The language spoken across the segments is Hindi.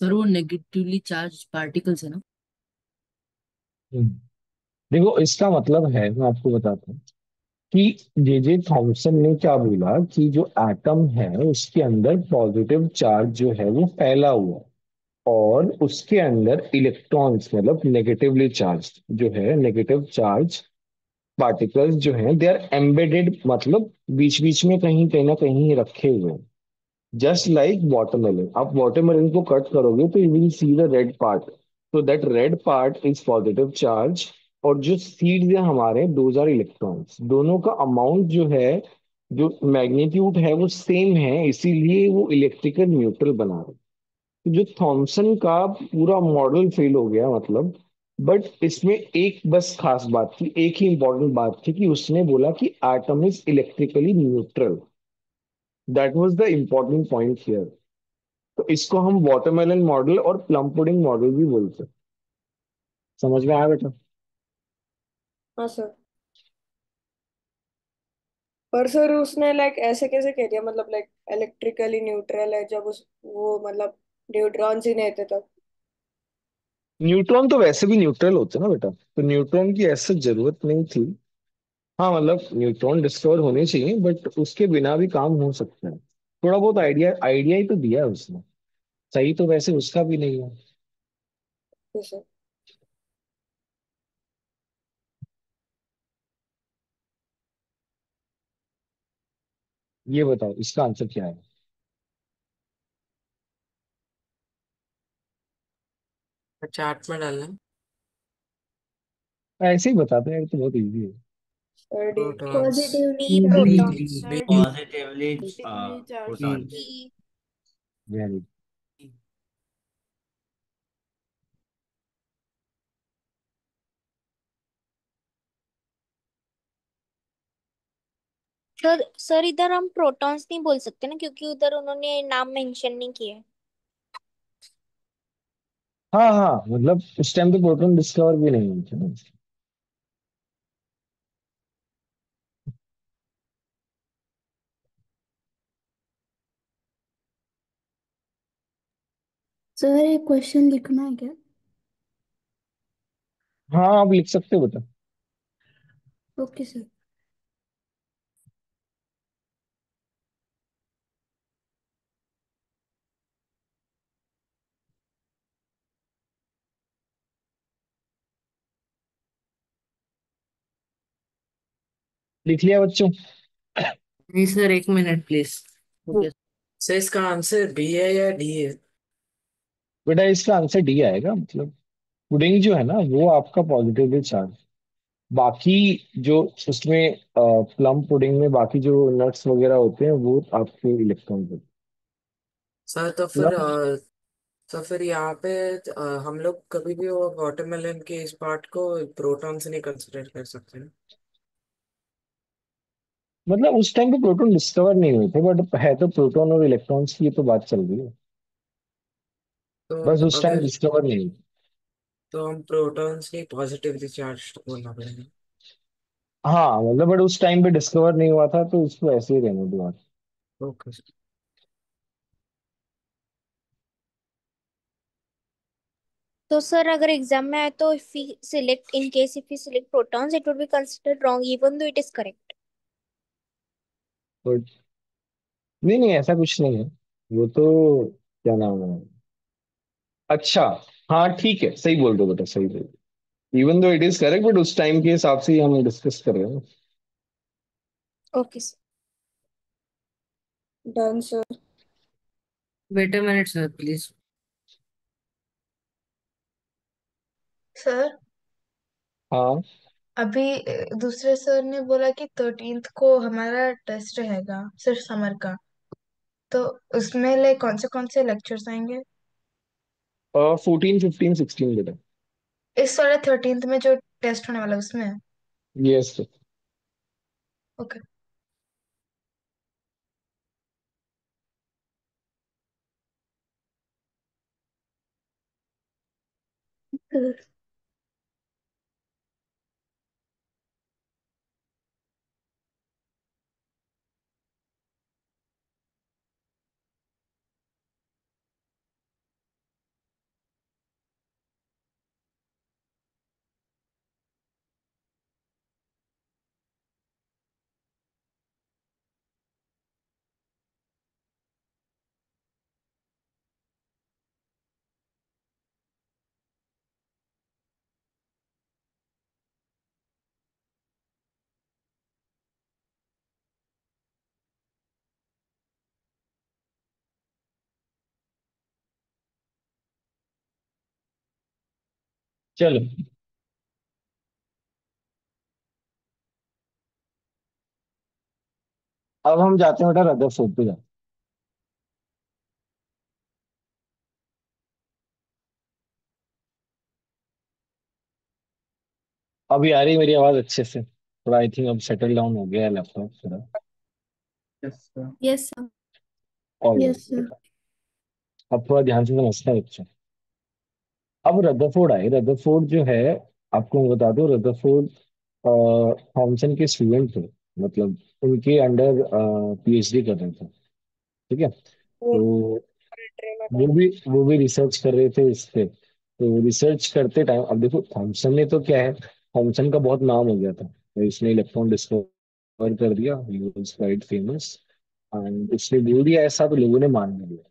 सर वो नेगेटिवली चार्ज पार्टिकल्स है ना। हम्म। देखो इसका मतलब है, मैं आपको बताता हूँ कि जे थॉमसन ने क्या बोला कि जो एटम है उसके अंदर पॉजिटिव चार्ज जो है वो फैला हुआ है, और उसके अंदर इलेक्ट्रॉन्स मतलब नेगेटिवली चार्ज जो है, नेगेटिव चार्ज पार्टिकल्स जो हैं दे आर एम्बेडेड, मतलब बीच बीच में कहीं ना कहीं रखे हुए हैं। जस्ट लाइक वाटरमेलन, आप वाटरमेलन को कट करोगे तो you will see the red part, तो that red part is positive charge. और जो सीड्स है हमारे, दोज आर इलेक्ट्रॉन्स, दोनों का अमाउंट जो है, जो मैग्नीट्यूड है वो सेम है, इसीलिए वो इलेक्ट्रिकल न्यूट्रल बना रहे हैं। तो जो थॉमसन का पूरा मॉडल फेल हो गया मतलब। बट इसमें एक बस खास बात थी, एक ही इंपॉर्टेंट बात थी कि उसने बोला कि atom is electrically neutral. That was the important point here. तो इसको हम वाटरमेलन मॉडल और प्लम पुडिंग मॉडल भी बोलते हैं। समझ में आया बेटा? हाँ सर। पर सर उसने लाइक ऐसे कैसे कह दिया, मतलब लाइक इलेक्ट्रिकली न्यूट्रल है जब उस वो मतलब न्यूट्रॉन्स ही नहीं थे तब। न्यूट्रॉन तो वैसे भी न्यूट्रल होते हैं ना बेटा, तो न्यूट्रॉन की ऐसे जरूरत नहीं थी। हाँ मतलब न्यूट्रॉन डिस्कवर होने चाहिए, बट उसके बिना भी काम हो सकता है। थोड़ा बहुत आइडिया आइडिया ही तो दिया है उसने। सही तो वैसे उसका भी नहीं है। जी सर। ये बताओ इसका आंसर क्या है? चार्ट में डालना। ऐसे ही बताते हैं, ये तो बहुत इजी है। Sir D. Protons. Positively B protons. B B. Positively negatively charge B. Protons. E. Very. Sir sir इधर हम प्रोटॉन्स नहीं बोल सकते ना, क्योंकि उधर उन्होंने नाम मेंशन नहीं किया। हाँ हाँ, मतलब उस टाइम पे प्रोटॉन डिस्कवर भी नहीं हुए थे ना। सर एक क्वेश्चन लिखना है क्या? हाँ आप लिख सकते हो बेटा। Okay sir. लिख लिया बच्चों? नहीं सर, एक मिनट प्लीज। ओके। सर इसका आंसर बी है या डी है? बेटा इसका आंसर डी आएगा, मतलब पुडिंग जो है ना वो आपका पॉजिटिवली चार्ज। बाकी जो उसमें प्लम पुडिंग में बाकी जो नट्स वगैरह होते हैं वो आपके इलेक्ट्रॉन होते सर हैं। तो फिर यहाँ पे हम लोग कभी भी वो वाटरमेलन के इस पार्ट को प्रोटॉन से नहीं कंसिडर कर सकते ना? मतलब उस टाइम पे प्रोटॉन डिस्कवर नहीं हुए थे, बट है तो प्रोटॉन और इलेक्ट्रॉन्स की, ये तो बात चल रही है। तो बस उस टाइम अगर डिस्कवर नहीं हुई। तो हम प्रोटॉन्स की पॉजिटिवली चार्ज बोलना पड़ेगा। हाँ मतलब बट उस टाइम पे डिस्कवर नहीं हुआ था, तो उसको ऐसे ही रहने दो आप। ओके। तो सर अगर एग्जाम में आए तो if we select, in case if we select protons, it would be considered wrong even though it is correct. तो नहीं नहीं, ऐसा कुछ नहीं है। वो तो क्या नाम है, अच्छा, हाँ ठीक है, सही बोल दो बेटा, सही बोल दो। Even though it is correct, but उस टाइम के हिसाब से ही हम डिस्कस कर रहे हैं। Okay sir. Done sir. Wait a minute sir please. Sir हाँ अभी दूसरे सर ने बोला कि 13th को हमारा टेस्ट रहेगा सिर्फ समर का। तो उसमें लाइक कौन से लेक्चर्स आएंगे? 14 15 16 बेटा। इस वाले 13th में जो टेस्ट होने वाला है उसमें? यस। ओके। चलो, अब हम जाते हैं बेटा रदरफोर्ड पे जाते हैं। अभी आ रही है मेरी आवाज अच्छे से? थोड़ा आई थिंक अब सेटल डाउन हो गया है लैपटॉप थोड़ा। Yes sir. Yes sir. All yes right sir. बेटा, अब थोड़ा ध्यान से समझना है बच्चा। अब रदरफोर्ड आए। रदरफोर्ड जो है, आपको मैं बता दूं, रदरफोर्ड थॉमसन के स्टूडेंट थे। मतलब उनके अंडर पीएचडी कर रहे थे। ठीक है, वो तो ट्रे में था। वो भी रिसर्च कर रहे थे इस पे। तो रिसर्च करते टाइम, अब देखो थॉमसन ने तो क्या है, थॉमसन का बहुत नाम हो गया था, तो इसने इलेक्ट्रॉन डिस्कवर कर दिया, he was quite famous. And उसने बोल दिया ऐसा, तो लोगों ने मान लिया।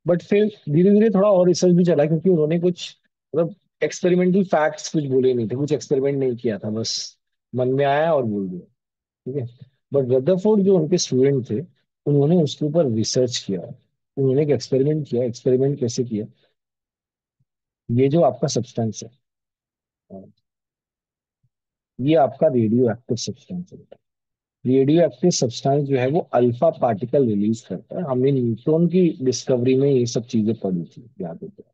बट फिर धीरे धीरे थोड़ा और रिसर्च भी चला, क्योंकि उन्होंने कुछ मतलब एक्सपेरिमेंटल फैक्ट्स कुछ बोले नहीं थे, कुछ एक्सपेरिमेंट नहीं किया था, बस मन में आया और बोल दिया। ठीक है, बट रदरफोर्ड जो उनके स्टूडेंट थे, उन्होंने उसके ऊपर रिसर्च किया। उन्होंने एक एक्सपेरिमेंट किया। एक्सपेरिमेंट कैसे किया? ये जो आपका सब्सटेंस है, ये आपका रेडियो एक्टिव सब्सटेंस है। रेडियो एक्टिव सब्सटेंस जो है वो अल्फा पार्टिकल रिलीज करता है। हमने न्यूट्रॉन की डिस्कवरी में ये सब चीजें पढ़ी थी, याद होता है।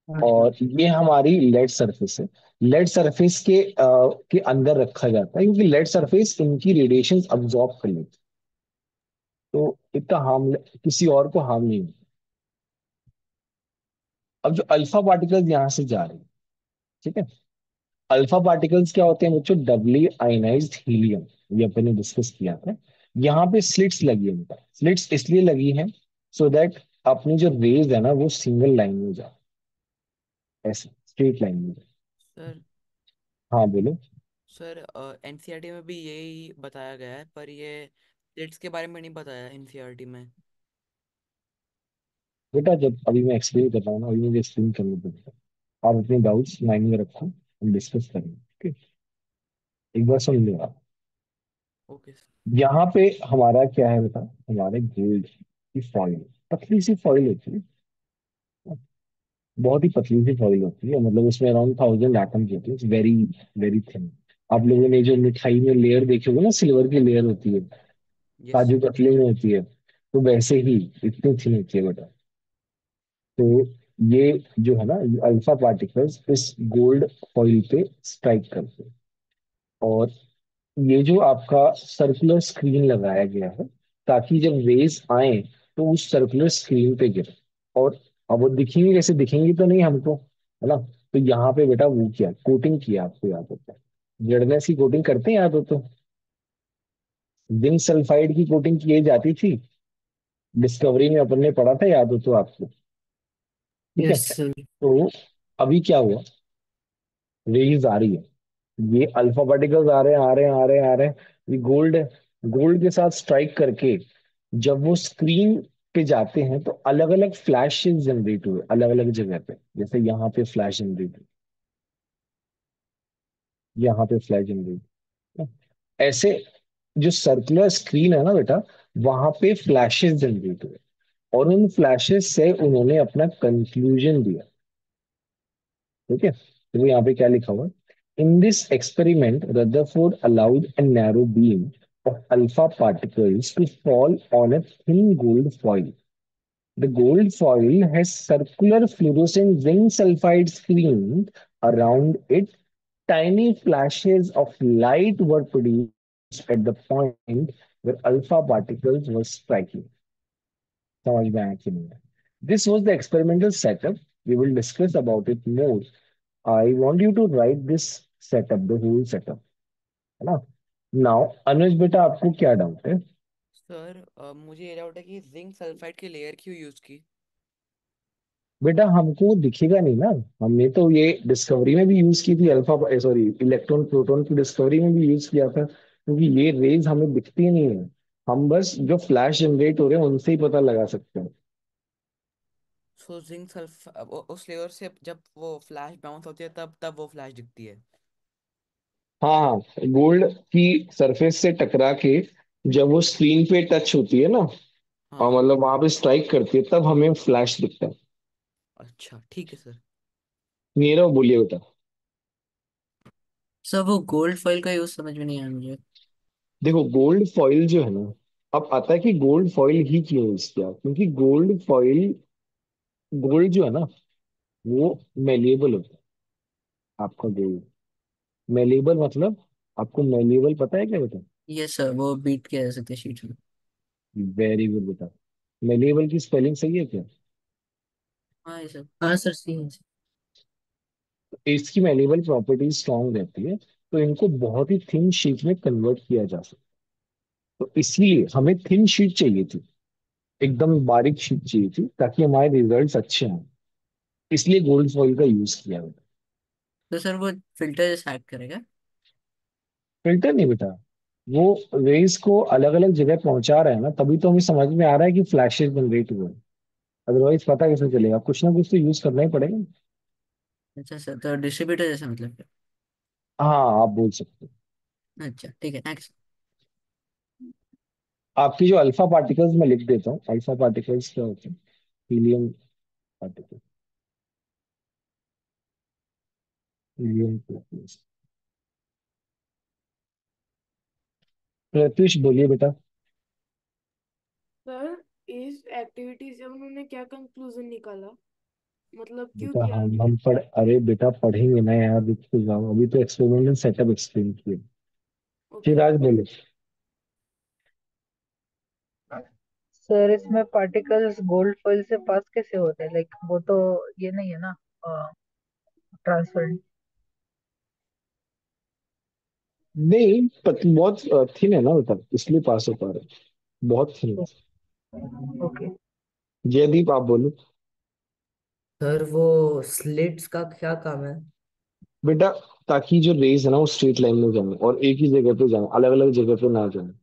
हाँ सर। और ये हमारी लेड सरफेस है। लेड सरफेस के अंदर रखा जाता है, क्योंकि लेड सरफेस इनकी रेडिएशन अब्जॉर्ब कर लेती है, तो इतना हार्म किसी और को हार्म नहीं होता। अब जो अल्फा पार्टिकल्स यहाँ से जा रहे हैं, ठीक है, अल्फा पार्टिकल्स क्या होते हैं बच्चों? डबली आयनाइज्ड हीलियम। ये अपन ने डिस्कस किया था। यहाँ पे स्लिट्स लगी है बेटा। स्लिट्स इसलिए लगी हैं सो दैट अपनी जो रेज है ना, वो सिंगल लाइन में जाए, ऐसे स्ट्रेट लाइन में जाए। सर हाँ बोलो। सर एनसीईआरटी में भी यही बताया गया है, पर ये स्लिट्स के बारे में नहीं बताया एनसीईआरटी में। बेटा जब अभी मैं एक्सप्लेन कर रहा हूँ ना, अभी मुझे एक्सप्लेन करने दो। आप अपने डाउट्स माइंड में रखो, हम डिस्कस करेंगे। ठीक है, एक बार सुन लो आप। Okay sir. यहाँ पे हमारा क्या है बेटा? हमारे गोल्ड की फॉइल, पतली सी फॉइल होती है, बहुत ही पतली सी फॉइल होती है, मतलब उसमें अराउंड 1000 एटम्स होते हैं, वेरी वेरी थिन। आप लोगों ने जो मिठाई में लेयर देखे होंगे ना, सिल्वर की लेयर होती है, यस काजू सर। कतली में होती है, तो वैसे ही इतनी थिन होती है बेटा। तो ये जो है ना, ये अल्फा पार्टिकल्स इस गोल्ड फॉइल पे स्ट्राइक करते हैं। और ये जो आपका सर्कुलर स्क्रीन लगाया गया है, ताकि जब रेज आए तो उस सर्कुलर स्क्रीन पे गिरे। और अब वो दिखेंगे कैसे? दिखेंगे तो नहीं हमको, है ना? तो यहाँ पे बेटा वो किया, कोटिंग किया, आपको याद होता है, जड़नेस की कोटिंग करते हैं, याद हो तो? जिंक सल्फाइड की कोटिंग की जाती थी, डिस्कवरी में अपन ने पढ़ा था, याद हो तो आपको? ठीक है, यस सर। तो अभी क्या हुआ, रेज आ रही है, ये अल्फा पार्टिकल्स आ रहे हैं, आ रहे हैं, आ रहे हैं, आ रहे हैं, ये गोल्ड है। गोल्ड के साथ स्ट्राइक करके जब वो स्क्रीन पे जाते हैं, तो अलग अलग फ्लैशेस जनरेट हुए अलग अलग जगह पे। जैसे यहाँ पे फ्लैश जनरेट हुई, यहाँ पे फ्लैश जनरेट हुई, ऐसे जो सर्कुलर स्क्रीन है ना बेटा, वहां पे फ्लैशेस जनरेट हुए। और उन फ्लैशेस से उन्होंने अपना कंक्लूजन दिया। ठीक है, तो यहाँ पे क्या लिखा हुआ? In this experiment Rutherford allowed a narrow beam of alpha particles to fall on a thin gold foil. The gold foil has circular fluorescent zinc sulfide screen around it. Tiny flashes of light were produced at the point where alpha particles were striking. समझ में आया कि नहीं? This was the experimental setup. We will discuss about it more. I want you to write this setup, the whole setup, है ना? Now, अनुज बेटा, आपको क्या डाउट है? सर मुझे ये डाउट है कि जिंक सल्फाइड की लेयर क्यों यूज की। बेटा हमको दिखेगा नहीं ना, हमने तो ये डिस्कवरी में भी यूज की थी, अल्फा सॉरी इलेक्ट्रॉन प्रोटॉन की डिस्कवरी में भी यूज किया था, क्योंकि ये रेज हमें दिखती नहीं है। हम बस जो फ्लैश जनरेट हो रहे हैं उनसे ही पता लगा सकते हैं। सो जिंक सल्फ उस लेयर से जब वो फ्लैश बाउंस होती है तब तब वो फ्लैश दिखती है। हाँ हाँ, गोल्ड की सरफेस से टकरा के जब वो स्क्रीन पे टच होती है ना, और हाँ। मतलब वहां पे स्ट्राइक करती है, तब हमें फ्लैश दिखता है। अच्छा ठीक है सर। मेरा बोलिए बेटा। सर वो गोल्ड फॉइल का यूज समझ में नहीं आया मुझे। देखो गोल्ड फॉइल जो है ना, अब आता है कि गोल्ड फॉइल ही क्यों यूज किया, क्योंकि गोल्ड फॉइल, गोल्ड जो है ना वो मेलेबल होता है। आपका गोल्ड मेलेबल मतलब, आपको मेलेबल पता है क्या बेटा? ये सर वो बीट के सकते शीट में। वेरी गुड बेटा। मेलेबल की स्पेलिंग सही है क्या? हाँ ये सर, हाँ सर सही है। इसकी मेलेबल प्रॉपर्टीज स्ट्रांग रहती है, तो इनको बहुत ही थिन शीट में कन्वर्ट किया जा सकता है। तो इसलिए हमें थिन शीट चाहिए थी, एकदम बारीक शीट चाहिए थी, ताकि हमारे रिजल्ट्स अच्छे आए। इसलिए गोल्ड फॉइल का यूज किया बेटा। तो सर वो फिल्टर जैसे एक्ट करेगा। फिल्टर नहीं बेटा, वो रेज को अलग अलग जगह पहुंचा रहा है ना, तभी तो हमें समझ में आ रहा है कि फ्लैशेस जनरेट हुए हैं। अदरवाइज पता कैसे चलेगा, कुछ ना कुछ तो यूज करना ही पड़ेगा। अच्छा सर, तो डिस्ट्रीब्यूटर जैसा मतलब। हाँ आप बोल सकते हो। अच्छा ठीक है, थैंक्स। आपकी जो अल्फा पार्टिकल्स मैं लिख देता हूँ, अल्फा पार्टिकल्स क्या होते हैं? Helium particle, helium particles. Pratyush बोलिए बेटा। सर इस एक्टिविटी से उन्होंने क्या कंक्लूजन निकाला, मतलब क्यों बेटा किया हम आगे। हम पढ़ अरे बेटा पढ़ेंगे ना यार, रुक तो जाओ, अभी तो एक्सपेरिमेंटल सेटअप एक्सप्लेन किए। ओके। फिर आज बोले। सर इसमें पार्टिकल्स गोल्ड फॉइल से पास कैसे होते हैं, लाइक वो तो ये नहीं है ना ट्रांसफर। नहीं बहुत थिन है ना बेटा, इसलिए पास हो पा रहे हैं। बहुत थिन है। ओके। जयदीप आप बोलो। सर वो स्लिट्स का क्या काम है? बेटा ताकि जो रेज है ना वो स्ट्रेट लाइन में जाए और एक ही जगह पे जाए, अलग अलग जगह पे ना जाए।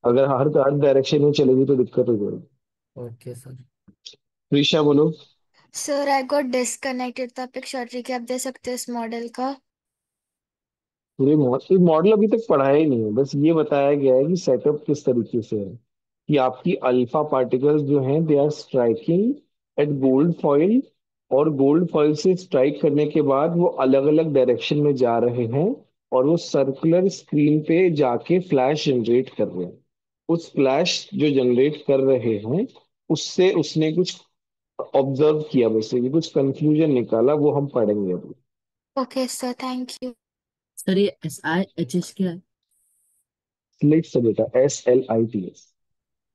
अगर हर हर डायरेक्शन में चलेगी तो दिक्कत हो जाएगी। Okay sir. प्रीशा बोलो। सर आई गॉट डिस्कनेक्टेड, तो आप एक शॉर्ट रिकैप दे सकते हैं इस मॉडल का? पूरे मॉडल अभी तक पढ़ाया ही नहीं है, बस ये बताया गया है कि सेटअप किस तरीके से है, कि आपकी अल्फा पार्टिकल्स जो हैं they are striking at gold foil, और गोल्ड फॉइल से स्ट्राइक करने के बाद वो अलग अलग डायरेक्शन में जा रहे हैं, और वो सर्कुलर स्क्रीन पे जाके फ्लैश जनरेट कर रहे हैं। उस फ्लैश जो जनरेट कर रहे हैं उससे उसने कुछ ऑब्जर्व किया, वैसे कुछ कंक्लूजन निकाला, वो हम पढ़ेंगे अभी। Okay sir, thank you. Sir ये SiHs क्या है? स्लिट्स बेटा, SLITS।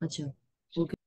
अच्छा ओके।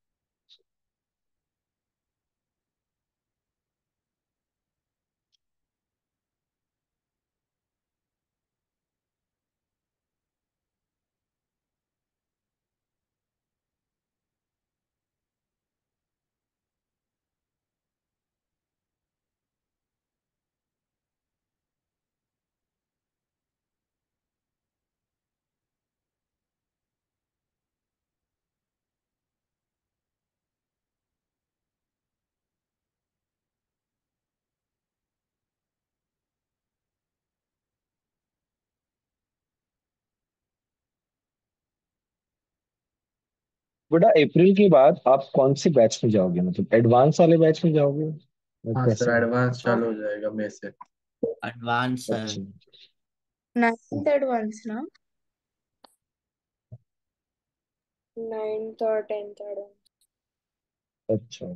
बेटा अप्रैल के बाद आप कौन से बैच में जाओगे, मतलब एडवांस वाले बैच में जाओगे या हाँ सर, कैसे? एडवांस हाँ चालू हो जाएगा मई से। Advance sir. अच्छा। 9th एडवांस ना। 9th और 10th एडवांस। अच्छा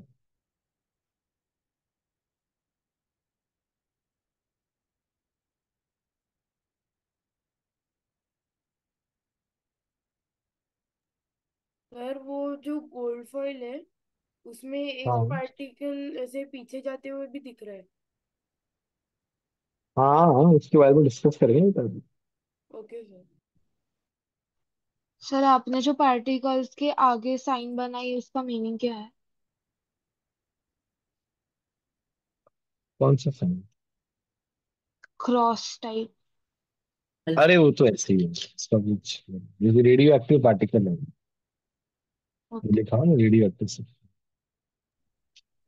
सर वो जो गोल्ड फॉइल है उसमें एक हाँ पार्टिकल ऐसे पीछे जाते हुए भी दिख रहा है। हाँ हाँ, उसके बारे में डिस्कस करेंगे बेटा अभी। Okay sir. सर आपने जो पार्टिकल्स के आगे साइन बनाई उसका मीनिंग क्या है? कौन सा फैन? Cross type. अरे वो तो ऐसे ही है, इसका कुछ, जैसे रेडियो एक्टिव पार्टिकल है, ये ओके। लिखा हो ना रेडियो एक्टिव से।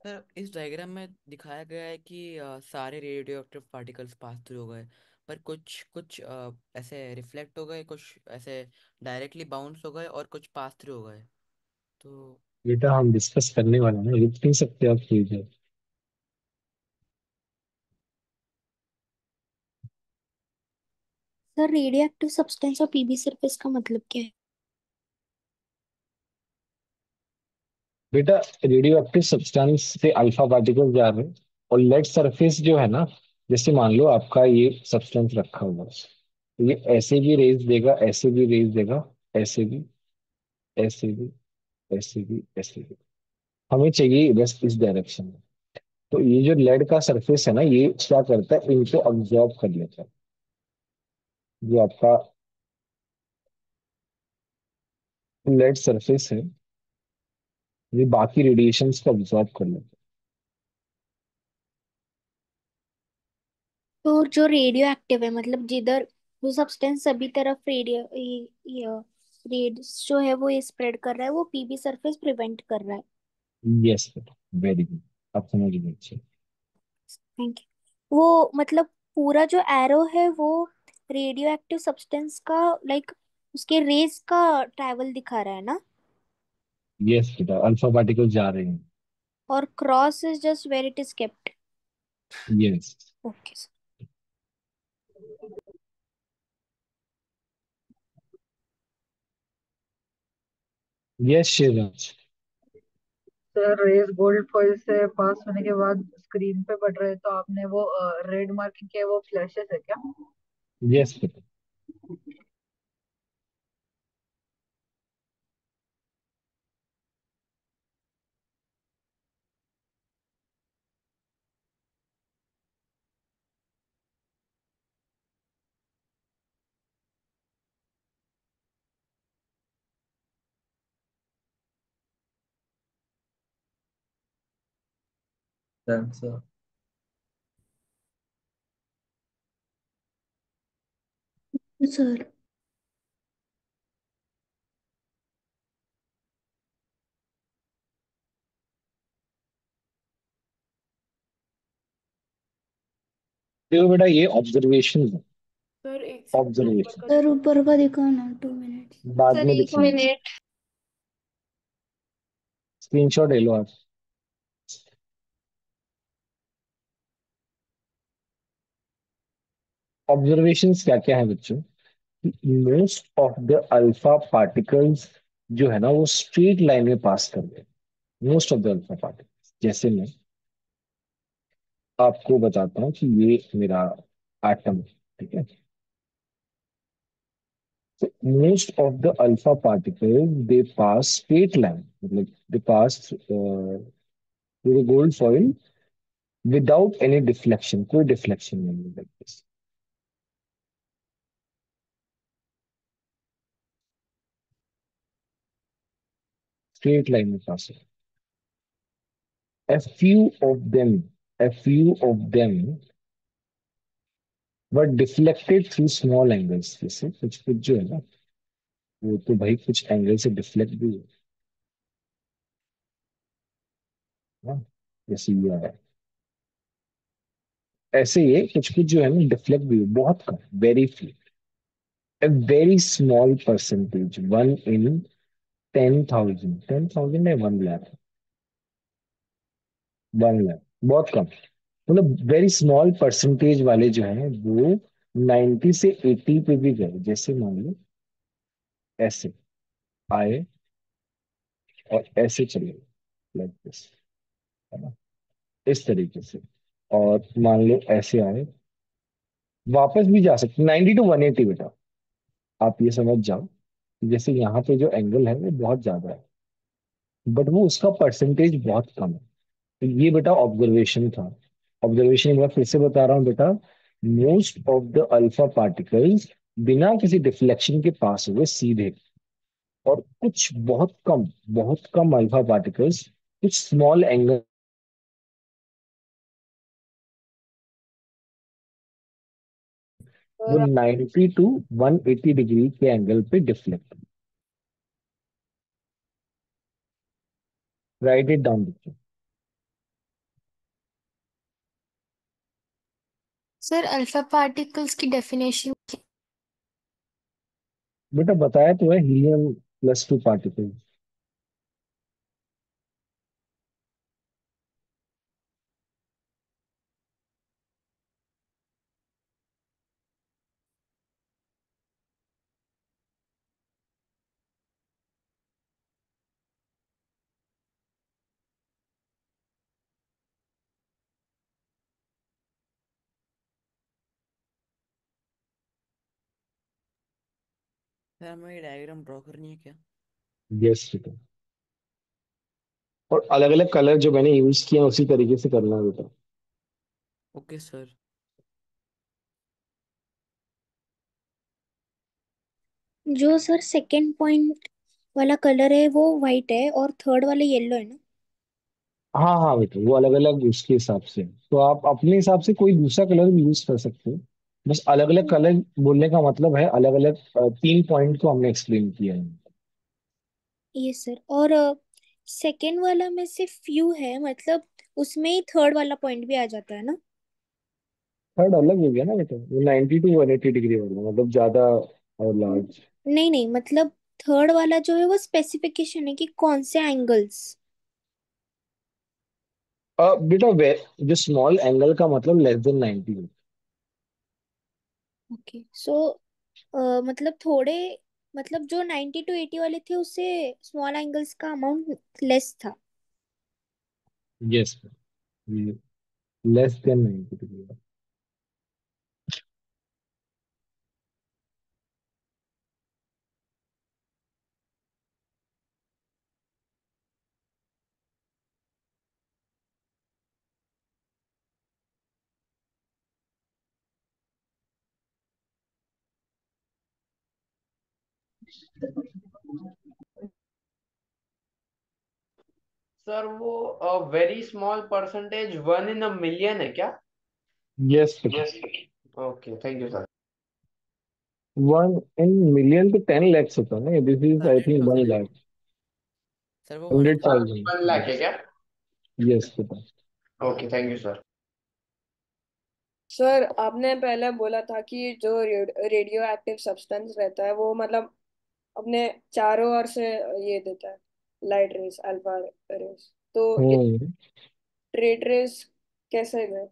सर इस डायग्राम में दिखाया गया है कि सारे radio active particles pass through हो गए, पर कुछ कुछ ऐसे रिफ्लेक्ट हो गए, कुछ ऐसे डायरेक्टली बाउंस हो गए और कुछ पास थ्रू हो गए। तो बेटा हम डिस्कस करने वाले हैं ना, रुक नहीं सकते आप please. Sir radio active substance और पीबी सरफेस का मतलब क्या है? बेटा, रेडियो एक्टिव सब्सटेंस से अल्फा पार्टिकल जा रहे हैं, और लेड सरफेस जो है ना, जैसे मान लो आपका ये सब्सटेंस रखा हुआ है, तो ये ऐसे भी रेज देगा, ऐसे भी रेज देगा, ऐसे भी, ऐसे भी, ऐसे भी, ऐसे भी। हमें चाहिए बस इस डायरेक्शन में। तो ये जो लेड का सरफेस है ना, ये क्या करता है, इनको अब्जॉर्ब कर लेता है। जो आपका लेड सरफेस है, ये बाकी रेडिएशंस को अब्जॉर्ब कर लेता तो जो रेडियो एक्टिव है मतलब जिधर वो सब्सटेंस सभी तरफ रेडियो रेड जो है वो ये स्प्रेड कर रहा है, वो पीबी सरफेस प्रिवेंट कर रहा है। है। यस बेटा, वेरी गुड, आप समझ गए अच्छे। Thank you. वो मतलब पूरा जो एरो है वो रेडियो एक्टिव सब्सटेंस का लाइक उसके रेस का ट्रैवल दिखा रहा है ना? यस बेटा, अल्फा पार्टिकल जा रहे हैं। और cross is just where it is kept. Yes. Okay. Yes Shivraj. Sir rays gold foil से पास होने के बाद स्क्रीन पे पड़ रहे, तो आपने वो रेड मार्किंग के वो फ्लैशेस है क्या? यस बेटा। Done, sir. सर देखो बेटा, ये ऑब्जर्वेशन है। सर एक सेकंड ऊपर ऑब्जर्वेशन का सर दिखाओ। ऊपर का दिखाओ ना, 2 मिनट। बाद सर में एक दिखाएंगे। मिनट स्क्रीनशॉट ले लो आप। ऑब्जर्वेशंस क्या क्या है बच्चों? Most of the alpha particles जो है ना, वो स्ट्रेट लाइन में पास कर रहे हैं। Most of the alpha particles, जैसे मैं आपको बताता हूँ कि ये मेरा एटम है, ठीक है। So most of the alpha particles they pass straight line, मतलब they pass through the gold foil without any deflection, कोई deflection नहीं है, like this. Straight line में pass है। A few of them were deflected through small angles, जैसे कुछ कुछ जो है ना, वो तो भाई कुछ एंगल से डिफ्लेक्ट भी है ना, जैसे ये है। ऐसे ये कुछ कुछ जो है ना डिफ्लेक्ट भी है, बहुत कम, very few, a very small percentage, 1 in 10,000, 10,000 है, 1 लाख, 1 लाख, बहुत कम। मतलब वेरी स्मॉल परसेंटेज वाले जो हैं वो 90 से 80 पे भी गए, जैसे मान लो ऐसे आए और ऐसे चले गए, लाइक दिस, है ना, इस तरीके से। और मान लो ऐसे आए, वापस भी जा सकते, 90 to 180 बेटा। आप ये समझ जाओ कि जैसे यहाँ पे जो एंगल है वो बहुत ज्यादा है, बट वो उसका परसेंटेज बहुत कम है। तो ये बेटा ऑब्जर्वेशन था। ऑब्जर्वेशन एक बार फिर से बता रहा हूँ बेटा, most of the alpha particles बिना किसी डिफ्लेक्शन के पास हुए सीधे, और कुछ बहुत कम अल्फा पार्टिकल्स कुछ स्मॉल एंगल, वो सर 90 to 180 डिग्री के एंगल पे डिफ्लेक्ट। राइट इट डाउन बच्चों। सर अल्फा पार्टिकल्स की डेफिनेशन? बेटा बताया तो है, हीलियम+2 पार्टिकल्स। सर हमें ये डायग्राम ड्रॉ करनी है क्या? यस बेटा। और अलग अलग कलर जो मैंने यूज किए हैं उसी तरीके से करना है बेटा। Okay sir. जो सर सेकंड पॉइंट वाला कलर है वो वाइट है और थर्ड वाला येलो है ना? हाँ हाँ बेटा, वो अलग अलग उसके हिसाब से, तो आप अपने हिसाब से कोई दूसरा कलर भी यूज कर सकते हो। बस अलग अलग कलर बोलने का मतलब है अलग अलग 3 पॉइंट को हमने एक्सप्लेन किया है। ये सर। और सेकंड वाला में से फ्यू है, मतलब उसमें ही थर्ड वाला पॉइंट भी आ जाता है ना? थर्ड अलग हो गया ना बेटा, वो 90 to 180 डिग्री वाला, मतलब ज्यादा और लार्ज। नहीं नहीं, मतलब थर्ड वाला जो है वो स्पेसिफिकेशन है कि कौन से एंगल्स। बेटा जो स्मॉल एंगल का मतलब लेस देन 90। ओके सो मतलब थोड़े, मतलब जो 90 to 80 वाले थे उससे स्मॉल एंगल्स का अमाउंट लेस था। Yes, less than 90 degree. Sir वो very small percentage 1 in a million है क्या? यस बेटा। Yes. Okay, thank you sir. 1 in million तो 10 lakhs होता है ना, this is sir I hundred think one thousand lakh sir वो हंड्रेड 100,000 है। थाउजेंड 1 लाख है यस। क्या? यस बेटा। Okay, thank you sir. Sir आपने पहले बोला था कि जो रेडियो एक्टिव सब्सटेंस रहता है वो मतलब अपने चारों ओर से ये देता है, लाइट रेस, अल्फा रेस। तो हम्म। रेड रेस कैसे गए?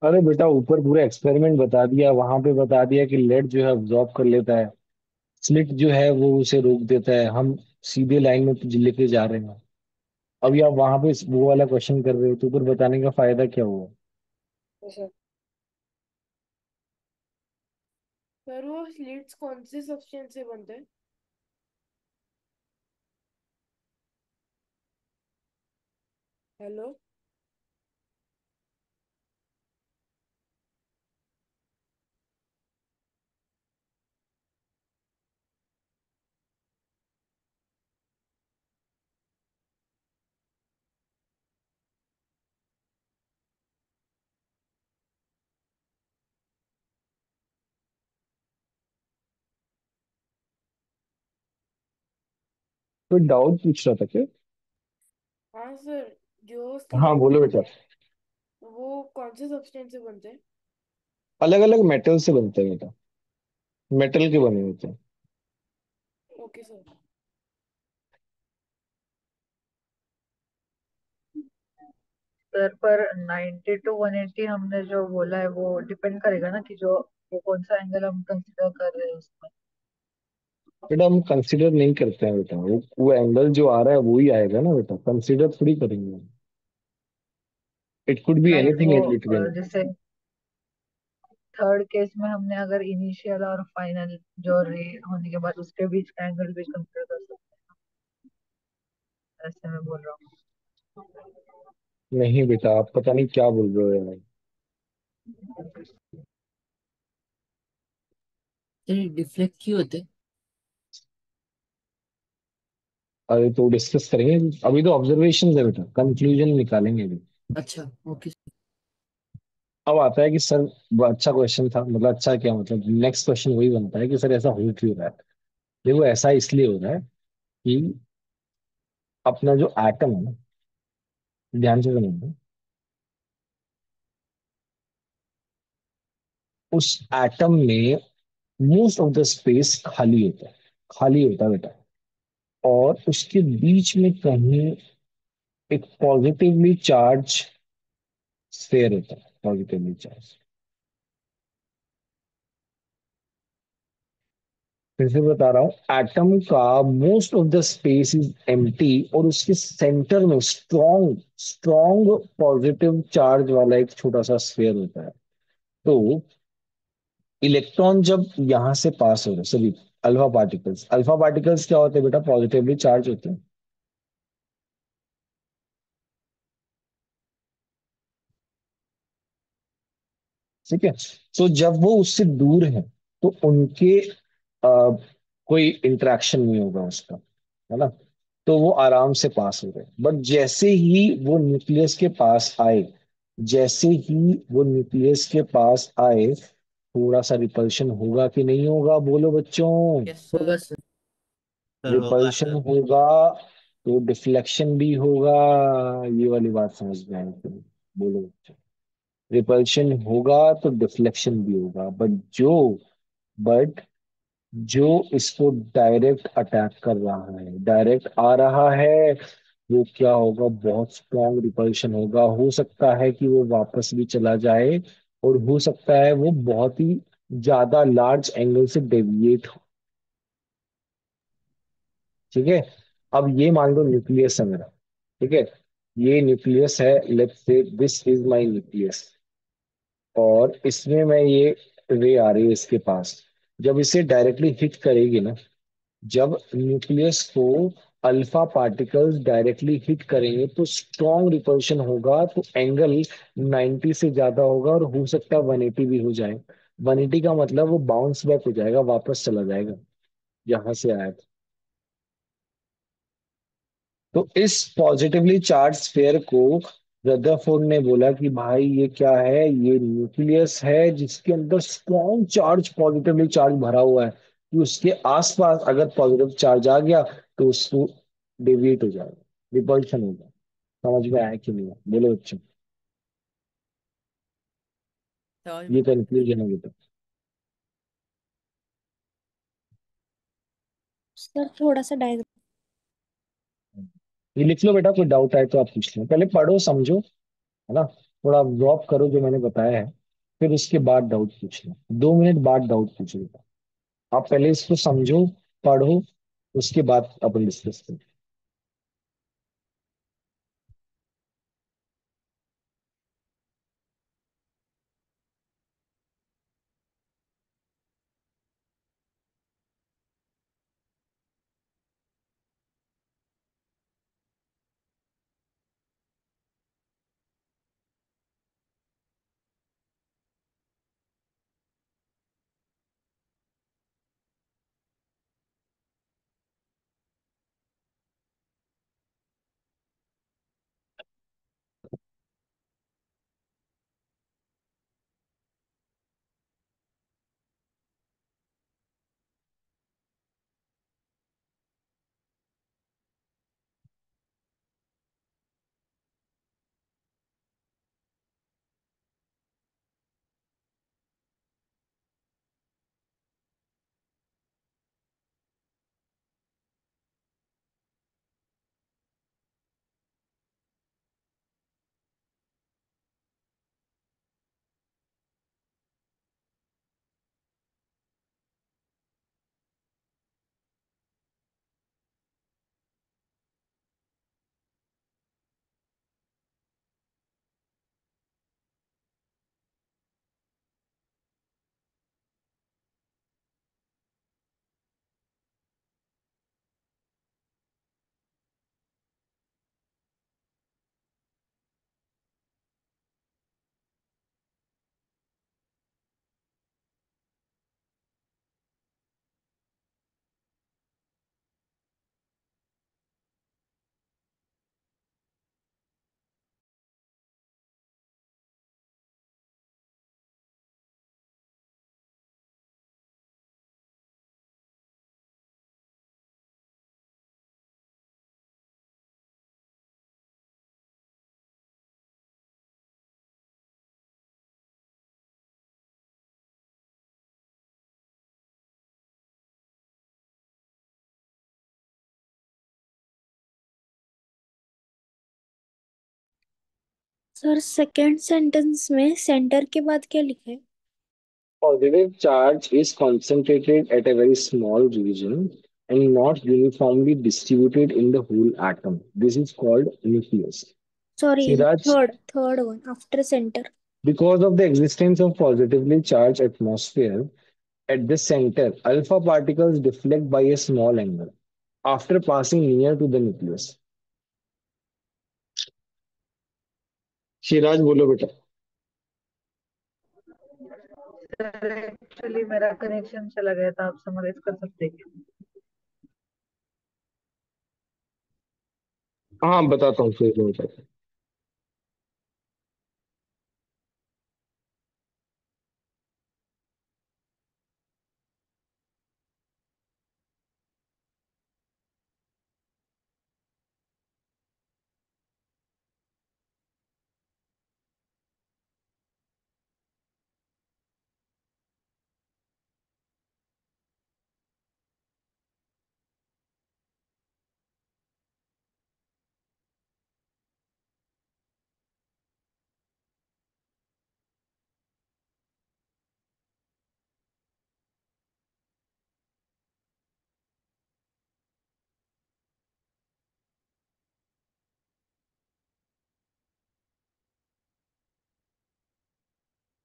अरे बेटा, ऊपर पूरा एक्सपेरिमेंट बता दिया, वहां पे बता दिया कि लेड जो है अब्जॉर्ब कर लेता है, स्लिट जो है वो उसे रोक देता है, हम सीधे लाइन में लेके जा रहे हैं। अभी आप वहां पे वो वाला क्वेश्चन कर रहे हो तो ऊपर बताने का फायदा क्या हुआ? ऐसा। सर वो स्लिट्स कौन से सब्सटेंस से बनते हैं? हेलो। कोई डाउट पूछ रहा था क्या? हाँ सर, जो हाँ स्लिट बोलो बेटा। वो कौन से सब्सटेंस से बनते हैं? अलग अलग मेटल से बनते हैं बेटा, मेटल के बने होते हैं। Okay sir. सर पर 90 to 180 हमने जो बोला है वो डिपेंड करेगा ना कि जो वो कौन सा एंगल हम कंसिडर कर रहे हैं उसमें। बेटा हम कंसिडर नहीं करते हैं बेटा, वो एंगल जो आ रहा है वो ही आएगा ना बेटा, कंसिडर थोड़ी करेंगे। इट कुड बी नहीं एनीथिंग वो इन बिटवीन। जैसे थर्ड केस में हमने अगर इनिशियल और फाइनल जो रे होने के बाद उसके बीच का एंगल भी कंसिडर कर सकते हैं, ऐसे मैं बोल रहा हूँ। नहीं बेटा, आप पता नहीं क्या बोल रहे हो यार। सर डिफ्लेक्ट क्यों होते? अरे तो डिस्कस करेंगे, अभी तो ऑब्जर्वेशन है बेटा, कंक्लूजन निकालेंगे अभी। अच्छा ओके। अब आता है कि सर वो अच्छा क्वेश्चन था, मतलब अच्छा क्या, मतलब नेक्स्ट क्वेश्चन वही बनता है कि सर ऐसा हो क्यों रहा है। देखो ऐसा इसलिए हो रहा है कि अपना जो एटम है ना, ध्यान से समझना, उस एटम में मोस्ट ऑफ द स्पेस खाली होता है, खाली होता है बेटा। और उसके बीच में कहीं एक पॉजिटिवली चार्ज स्फेयर होता है, पॉजिटिवली चार्ज। फिर से बता रहा हूँ, एटम का most of the space is empty और उसके सेंटर में स्ट्रॉन्ग स्ट्रॉन्ग पॉजिटिव चार्ज वाला एक छोटा सा स्फेयर होता है। तो इलेक्ट्रॉन जब यहां से पास हो रहे सभी अल्फा पार्टिकल्स क्या होते हैं बेटा? पॉजिटिवली चार्ज होते हैं। ठीक है। तो जब वो उससे दूर है तो उनके कोई इंटरेक्शन नहीं होगा उसका, है ना? तो वो आराम से पास हो गए। बट जैसे ही वो न्यूक्लियस के पास आए, जैसे ही वो न्यूक्लियस के पास आए, थोड़ा सा रिपल्शन होगा कि नहीं होगा? बोलो बच्चों। यस होगा सर। सर। सर होगा रिपल्शन सर। होगा तो डिफ्लेक्शन भी होगा। ये वाली बात समझ में आई कि नहीं? बोलो बच्चों। रिपल्शन होगा तो डिफ्लेक्शन भी होगा। बट जो इसको डायरेक्ट अटैक कर रहा है, डायरेक्ट आ रहा है, वो क्या होगा? बहुत स्ट्रॉन्ग रिपल्शन होगा। हो सकता है कि वो वापस भी चला जाए, और हो सकता है वो बहुत ही ज्यादा लार्ज एंगल से डेविएट हो। ठीक है। अब ये मान लो न्यूक्लियस है मेरा। ठीक है। ये न्यूक्लियस है, let's say this is my nucleus, और इसमें मैं ये रे आ रही है इसके पास। जब इसे डायरेक्टली हिट करेगी ना, जब न्यूक्लियस को अल्फा पार्टिकल्स डायरेक्टली हिट करेंगे तो स्ट्रॉन्ग रिपल्शन होगा, तो एंगल 90 से ज्यादा होगा, और हो सकता है 180 भी हो जाए। 180 का मतलब वो बाउंस बैक हो जाएगा, वापस चला जाएगा जहां से आया था। तो इस पॉजिटिवली चार्ज स्फीयर को रदरफोर्ड ने बोला कि भाई ये क्या है? ये न्यूक्लियस है जिसके अंदर स्ट्रॉन्ग चार्ज, पॉजिटिवली चार्ज भरा हुआ है, कि उसके आसपास अगर पॉजिटिव चार्ज आ गया तो उसको डेविएट हो जाएगा, रिपल्शन होगा। समझ में आया कि नहीं आया? बोलो बच्चों। समझ ये में आया सर। कंक्लूजन है बेटा। सर थोड़ा सा डायग्राम। ये लिख लो बेटा, कोई डाउट आए तो आप पूछ लो। पहले पढ़ो समझो, है ना? थोड़ा ड्रॉप करो जो मैंने बताया है, फिर उसके बाद डाउट पूछ लो। 2 मिनट बाद डाउट पूछो। आप पहले इसको समझो, पढ़ो, उसके बाद अपन डिस्कस करें। सर सेकंड सेंटेंस में सेंटर के बाद क्या लिखा है? Positive charge is concentrated at a very small region and not uniformly distributed in the whole atom. This is called nucleus. Sorry, Siraj, third third one after centre. Because of the existence of positively charged atmosphere at the center, alpha particles deflect by a small angle after passing near to the nucleus. Siraj बोलो बेटा। सर एक्चुअली मेरा कनेक्शन चला गया था, आप समराइज कर सकते हैं क्या? हाँ बताता हूँ फिर मैं बताता हूँ।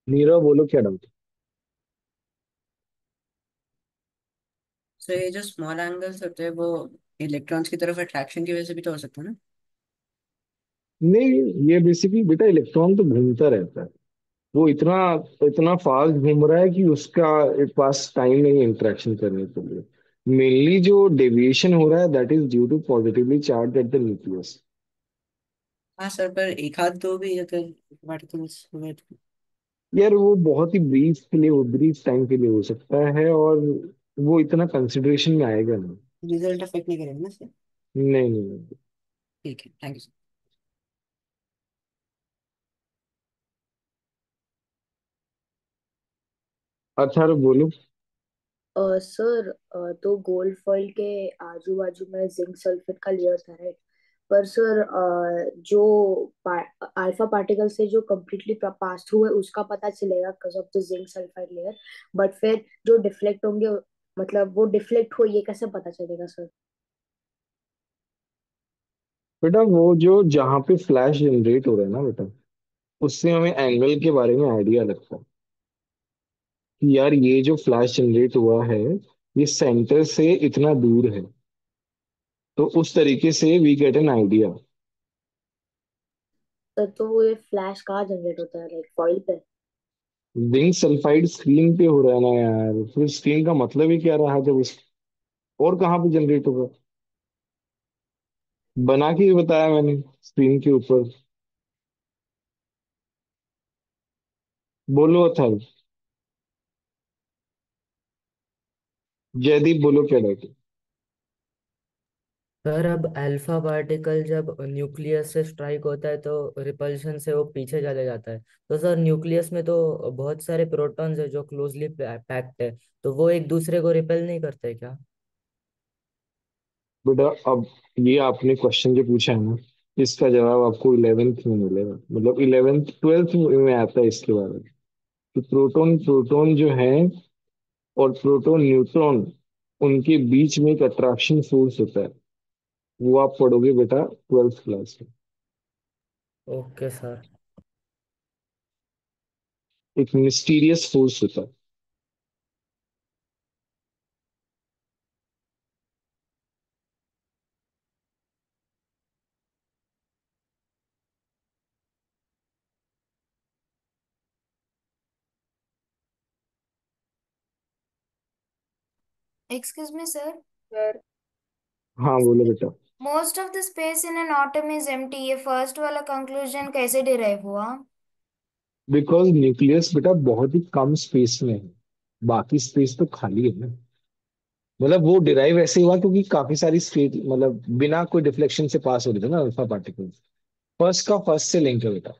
नीरव बोलो क्या डाउट। सो ये जो स्मॉल एंगल्स होते हैं वो इलेक्ट्रॉन्स की तरफ अट्रैक्शन की वजह से भी तो हो सकता है ना? नहीं, ये बेसिकली बेटा इलेक्ट्रॉन तो घूमता रहता है। वो इतना इतना फास्ट घूम रहा है कि उसका एक पास टाइम नहीं है इंटरेक्शन करने के लिए। मेनली जो डेविएशन हो रहा है that is due to positively charge at the nucleus. हाँ सर, पर एक हाथ दो भी अगर पार्टिकल्स हुए तो यार वो बहुत ही ब्रीफ के लिए, वो ब्रीफ टाइम के लिए हो सकता है, और वो इतना कंसिडरेशन में आएगा नहीं। रिजल्ट अफेक्ट नहीं करेगा ना सर? नहीं नहीं नहीं। ठीक है, थैंक यू सर। अच्छा तो बोलो। सर, तो गोल्ड फॉइल के आजू बाजू में जिंक सल्फेट का लेयर था, राइट? पर सर, जो अल्फा पार्टिकल से जो कम्प्लीटली पास थ्रू है उसका पता चलेगा because of the zinc sulphide layer. But फिर जो डिफ्लेक्ट होंगे, मतलब वो डिफ्लेक्ट हो, ये कैसे पता चलेगा सर? बेटा वो जो जहाँ पे फ्लैश जनरेट हो रहा है ना बेटा, उससे हमें एंगल के बारे में आइडिया लगता है कि यार ये जो फ्लैश जनरेट हुआ है ये सेंटर से इतना दूर है। तो उस तरीके से we get an idea. Sir, तो ये फ्लैश कहाँ जनरेट होता है, लाइक फॉइल पे? जिंक सल्फाइड स्क्रीन पे हो रहा है ना यार, फिर स्क्रीन का मतलब ही क्या रहा जब उस और कहाँ पे जनरेट होगा। बना के ही बताया मैंने स्क्रीन के ऊपर। बोलो अथर्व। जयदीप बोलो क्या डाउट है? सर अब अल्फा पार्टिकल जब न्यूक्लियस से स्ट्राइक होता है तो रिपल्शन से वो पीछे चले जाता है। तो सर न्यूक्लियस में तो बहुत सारे प्रोटॉन्स है जो क्लोजली पैक्ड है, तो वो एक दूसरे को रिपेल नहीं करते क्या? बेटा अब ये आपने क्वेश्चन जो पूछा है ना, इसका जवाब आपको 11th में मिलेगा, मतलब 11th 12th में आता है इसके बारे में। कि प्रोटॉन प्रोटॉन जो है और प्रोटॉन न्यूट्रॉन, उनके बीच में एक अट्रैक्शन फोर्स होता है। वो आप पढ़ोगे बेटा 12th क्लास में। Okay sir. एक मिस्टीरियस फोर्स होता है। Excuse me, sir. सर, हाँ बोलो बेटा। Most of the space in an atom is empty. ये फर्स्ट वाला कंक्लूजन कैसे डिराइव हुआ? बिकॉज न्यूक्लियस बेटा बहुत ही कम स्पेस में है, बाकी स्पेस तो खाली है ना। मतलब वो डिराइव ऐसे हुआ क्योंकि काफी सारी स्टेट मतलब बिना कोई डिफ्लेक्शन से पास हो रहे थे ना अल्फा पार्टिकल। फर्स्ट का फर्स्ट से लिंक है बेटा।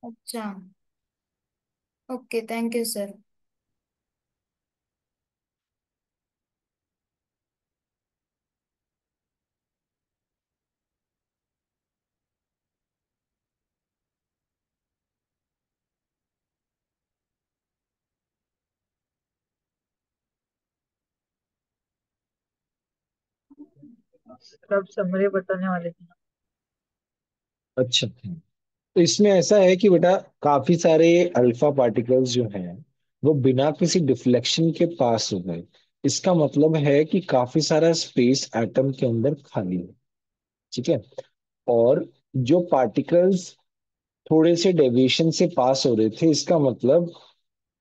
अच्छा। Okay, thank you sir. Sir आप समरी बताने वाले थे ना? अच्छा। तो इसमें ऐसा है कि बेटा काफी सारे अल्फा पार्टिकल्स जो हैं वो बिना किसी डिफ्लेक्शन के पास हो गए। इसका मतलब है कि काफी सारा स्पेस एटम के अंदर खाली है। ठीक है। और जो पार्टिकल्स थोड़े से डेविएशन से पास हो रहे थे, इसका मतलब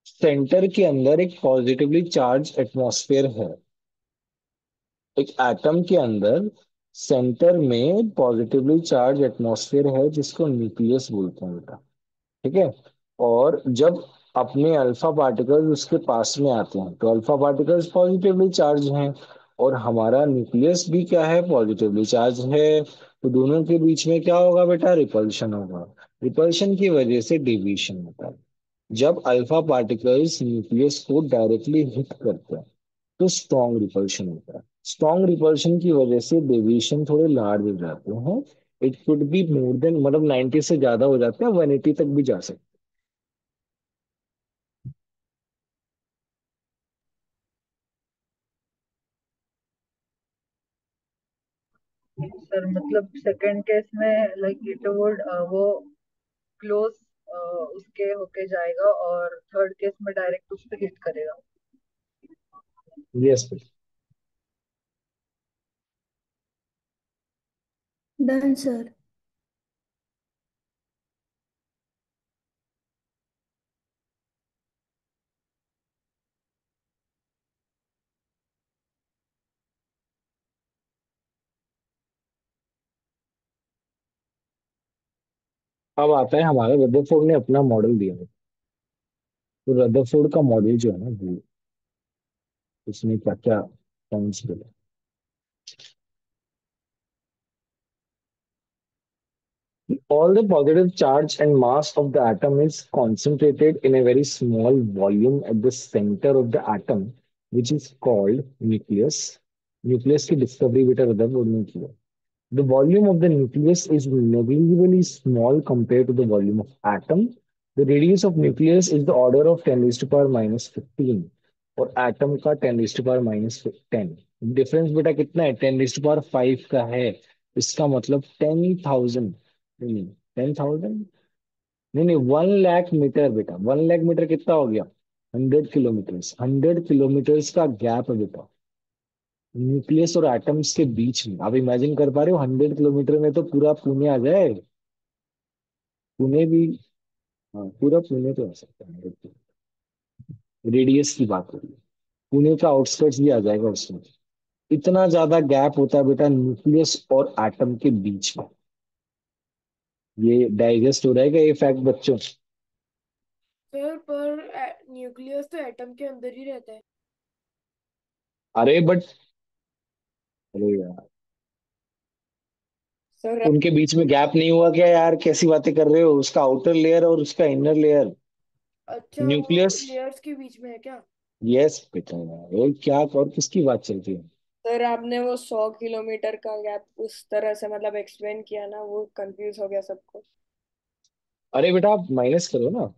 सेंटर के अंदर एक पॉजिटिवली चार्ज एटमॉस्फेयर है। एक एटम के अंदर सेंटर में पॉजिटिवली चार्ज एटमॉस्फेयर है जिसको न्यूक्लियस बोलते हैं बेटा। ठीक है। और जब अपने अल्फा पार्टिकल्स उसके पास में आते हैं तो अल्फा पार्टिकल्स पॉजिटिवली चार्ज हैं, और हमारा न्यूक्लियस भी क्या है, पॉजिटिवली चार्ज है। तो दोनों के बीच में क्या होगा बेटा, रिपल्शन होगा। रिपल्शन की वजह से डेविएशन होता है। जब अल्फा पार्टिकल्स न्यूक्लियस को डायरेक्टली हिट करते हैं तो स्ट्रॉन्ग रिपल्शन होता है। स्ट्रॉन्ग रिपल्शन की वजह से डेविएशन थोड़े लार्ज हो जाते हैं। It could be more than, मतलब 90 से ज्यादा हो जाते हैं, 180 तक भी जा सकते सर मतलब सेकंड केस में लाइक इट वुड वो क्लोज उसके होके जाएगा, और थर्ड केस में डायरेक्ट उस पे हिट करेगा। हैं। यस। Done sir. अब आता है हमारा, रदरफोर्ड ने अपना मॉडल दिया है। तो रदरफोर्ड का मॉडल जो है ना वो, उसमें क्या क्या पॉइंट्स बोले। All the positive charge and mass of the atom is concentrated in a very small volume at the center of the atom, which is called nucleus. Nucleus की discovery बेटा रदरफोर्ड ने की है। The volume of the nucleus is negligibly small compared to the volume of atom. The radius of nucleus is the order of 10 raised to power minus 15 और atom का 10 raised to power minus 10। Difference बेटा कितना है, 10 raised to power 5 का है। इसका मतलब 10,000, नहीं 10,000, नहीं 1 लाख मीटर बेटा। 1 लाख मीटर कितना हो गया, 100 किलोमीटर। 100 किलोमीटर का गैप है बेटा न्यूक्लियस और एटम्स के बीच में। आप इमेजिन कर पा रहे हो, 100 किलोमीटर में तो पूरा पुणे आ जाए। पुणे भी, हाँ पूरा पुणे तो आ सकता है। रेडियस की बात करिए, पुणे का आउटस्कर्ट्स भी आ जाएगा उसमें। इतना ज्यादा गैप होता है बेटा न्यूक्लियस और एटम के बीच में। ये डाइजेस्ट हो रहेगा ये फैक्ट बच्चों। सर पर न्यूक्लियस तो एटम के अंदर ही रहता है। अरे बट, अरे यार, सर उनके बीच में गैप नहीं हुआ क्या यार, कैसी बातें कर रहे हो। उसका आउटर लेयर और उसका इनर लेयर, अच्छा वो न्यूक्लियस। लेयर्स के बीच में है क्या? यस बेटा यार, ये क्या और किसकी बात चल रही है। सर आपने वो 100 किलोमीटर का गैप उस तरह से मतलब एक्सप्लेन किया ना, वो कंफ्यूज हो गया सबको। अरे बेटा आप माइनस करो ना,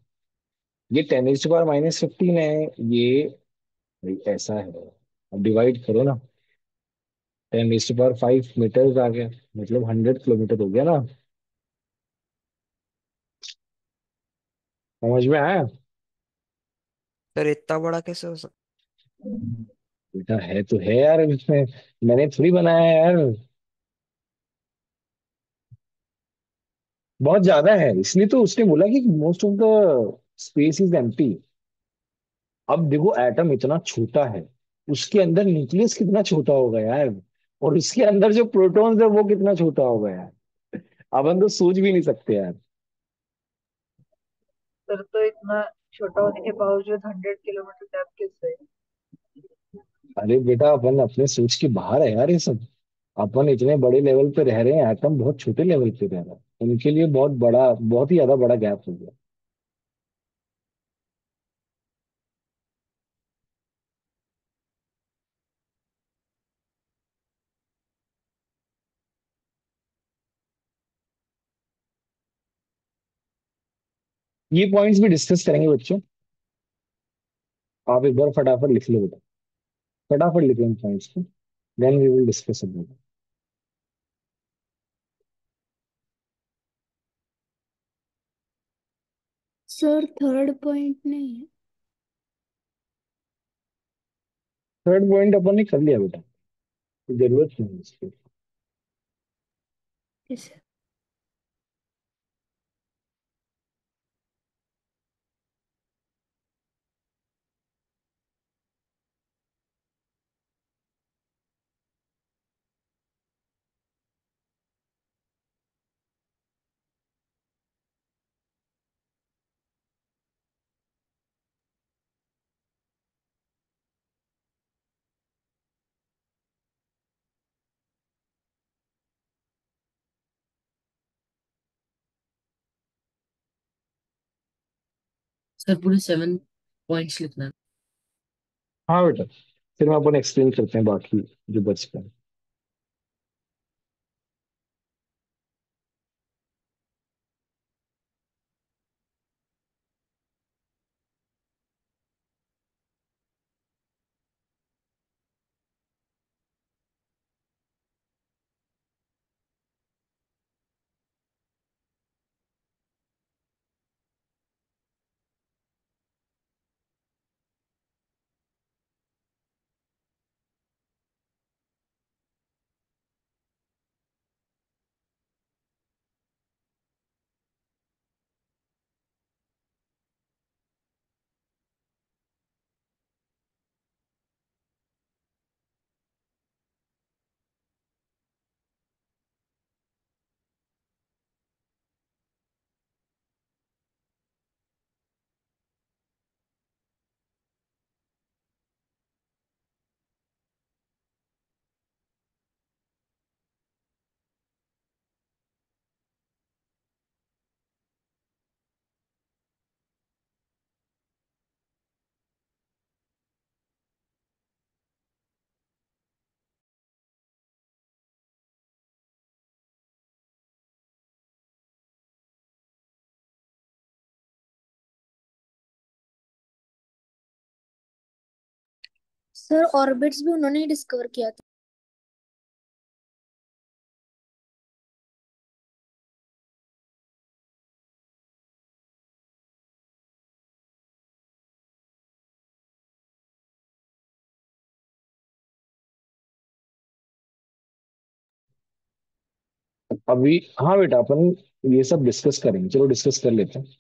ये 10 raised to power minus 15 है। ये भाई ऐसा है, अब डिवाइड करो ना। 10 raised to power 5 मीटर आ गया, मतलब 100 किलोमीटर हो गया ना। समझ में आया। सर इतना बड़ा कैसे हो सकता? बेटा है तो है यार इसमें, मैंने थोड़ी बनाया है यार। बहुत ज्यादा है, इसलिए तो उसने बोला कि most of the space is empty. अब देखो एटम इतना छोटा है, उसके अंदर न्यूक्लियस कितना छोटा होगा यार, और उसके अंदर जो प्रोटॉन्स है वो कितना छोटा होगा यार। अपन तो सोच भी नहीं सकते यार। सर तो इतना छोटा होने के बावजूद 100 किलोमीटर गैप कैसे? अरे बेटा अपन अपने सोच के बाहर है यार ये सब। अपन इतने बड़े लेवल पे रह रहे हैं, एटम बहुत छोटे लेवल पे रह रहा है, उनके लिए बहुत बड़ा, बहुत ही ज्यादा बड़ा गैप हो गया। ये पॉइंट्स भी डिस्कस करेंगे बच्चों। आप एक बार फटाफट लिख लो बेटा, फटाफट लिखो इन पॉइंट्स को, then we will discuss about. Sir third point नहीं है। थर्ड पॉइंट अपन ने कर लिया बेटा, जरूरत नहीं है इसकी। Yes, sir. सर पूरे 7 पॉइंट्स लिखना है। हाँ बेटा, फिर हम अपन एक्सप्लेन करते हैं बाकी जो बचते हैं। सर ऑर्बिट्स भी उन्होंने ही डिस्कवर किया था। अभी हाँ बेटा, अपन ये सब डिस्कस करेंगे, चलो डिस्कस कर लेते हैं।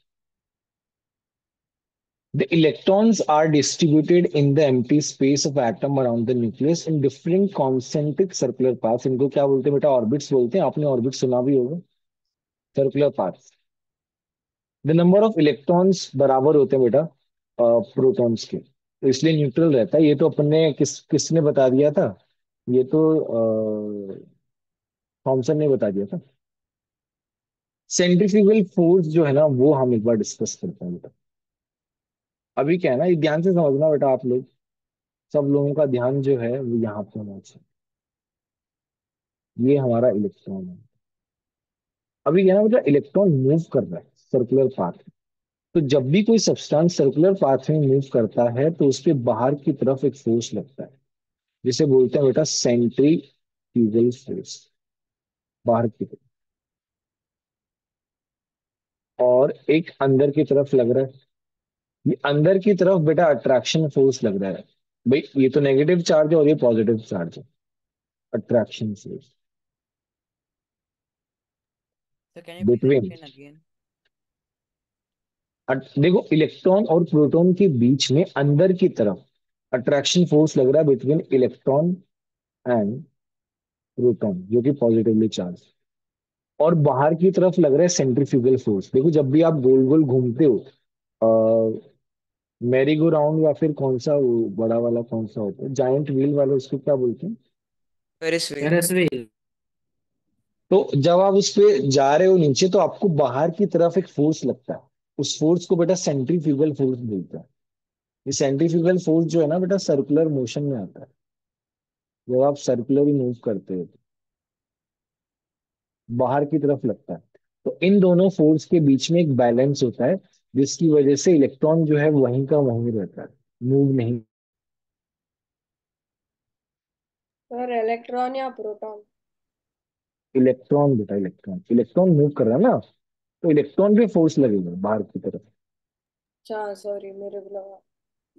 The electrons are distributed in the empty space of atom around the nucleus in different concentric circular paths. इनको क्या बोलते हैं बेटा? ऑर्बिट्स बोलते हैं। आपने ऑर्बिट सुना भी होगा, circular paths. The number of electrons बराबर होते हैं बेटा प्रोटॉन्स के, तो इसलिए न्यूट्रल रहता है। ये तो अपन ने किसने बता दिया था? ये तो थॉमसन ने बता दिया था। सेंट्रीफ्यूगल फोर्स जो है ना, वो हम एक बार डिस्कस करते हैं बेटा। अभी क्या है ना, ये ध्यान से समझना बेटा, आप लोग सब लोगों का ध्यान जो है वो यहाँ पे होना चाहिए। ये हमारा इलेक्ट्रॉन है। अभी क्या है ना बेटा, इलेक्ट्रॉन मूव कर रहा है सर्कुलर पाथ में। तो जब भी कोई सब्सटेंस सर्कुलर पाथ में मूव करता है तो उसके बाहर की तरफ एक फोर्स लगता है, जिसे बोलते हैं बेटा सेंट्रीफ्यूगल फोर्स, बाहर की तरफ। और एक अंदर की तरफ लग रहा है, ये अंदर की तरफ बेटा अट्रैक्शन फोर्स लग रहा है। भाई ये तो नेगेटिव चार्ज है और ये पॉजिटिव चार्ज है, attraction force sir can you please between. Explain again? देखो, इलेक्ट्रॉन और प्रोटॉन के बीच में अंदर की तरफ अट्रैक्शन फोर्स लग रहा है बिटवीन इलेक्ट्रॉन एंड प्रोटॉन, जो कि पॉजिटिवली चार्ज। और बाहर की तरफ लग रहा है सेंट्रीफ्यूगल फोर्स। देखो, जब भी आप गोल गोल घूमते हो, मैरी गो राउंड या फिर कौन सा वो बड़ा वाला कौन सा होता है, जायंट व्हील वाला, उसको क्या बोलते हैं? Ferris wheel. Ferris wheel. तो जब आप उस पे जा रहे हो नीचे, तो आपको बाहर की तरफ एक फोर्स लगता है। उस फोर्स को बेटा सेंट्रीफ्यूगल फोर्स बोलते हैं। ये सेंट्रीफ्यूगल फोर्स जो है ना बेटा, सर्कुलर मोशन में आता है। जब आप सर्कुलर मूव करते हो तो बाहर की तरफ लगता है। तो इन दोनों फोर्स के बीच में एक बैलेंस होता है, जिसकी वजह से इलेक्ट्रॉन जो है वहीं का वहीं रहता है, मूव नहीं। सर इलेक्ट्रॉन या प्रोटॉन? इलेक्ट्रॉन बेटा, इलेक्ट्रॉन। इलेक्ट्रॉन मूव कर रहा है ना, तो इलेक्ट्रॉन पे फोर्स लगेगा बाहर की तरफ। अच्छा सॉरी, मेरे को लगा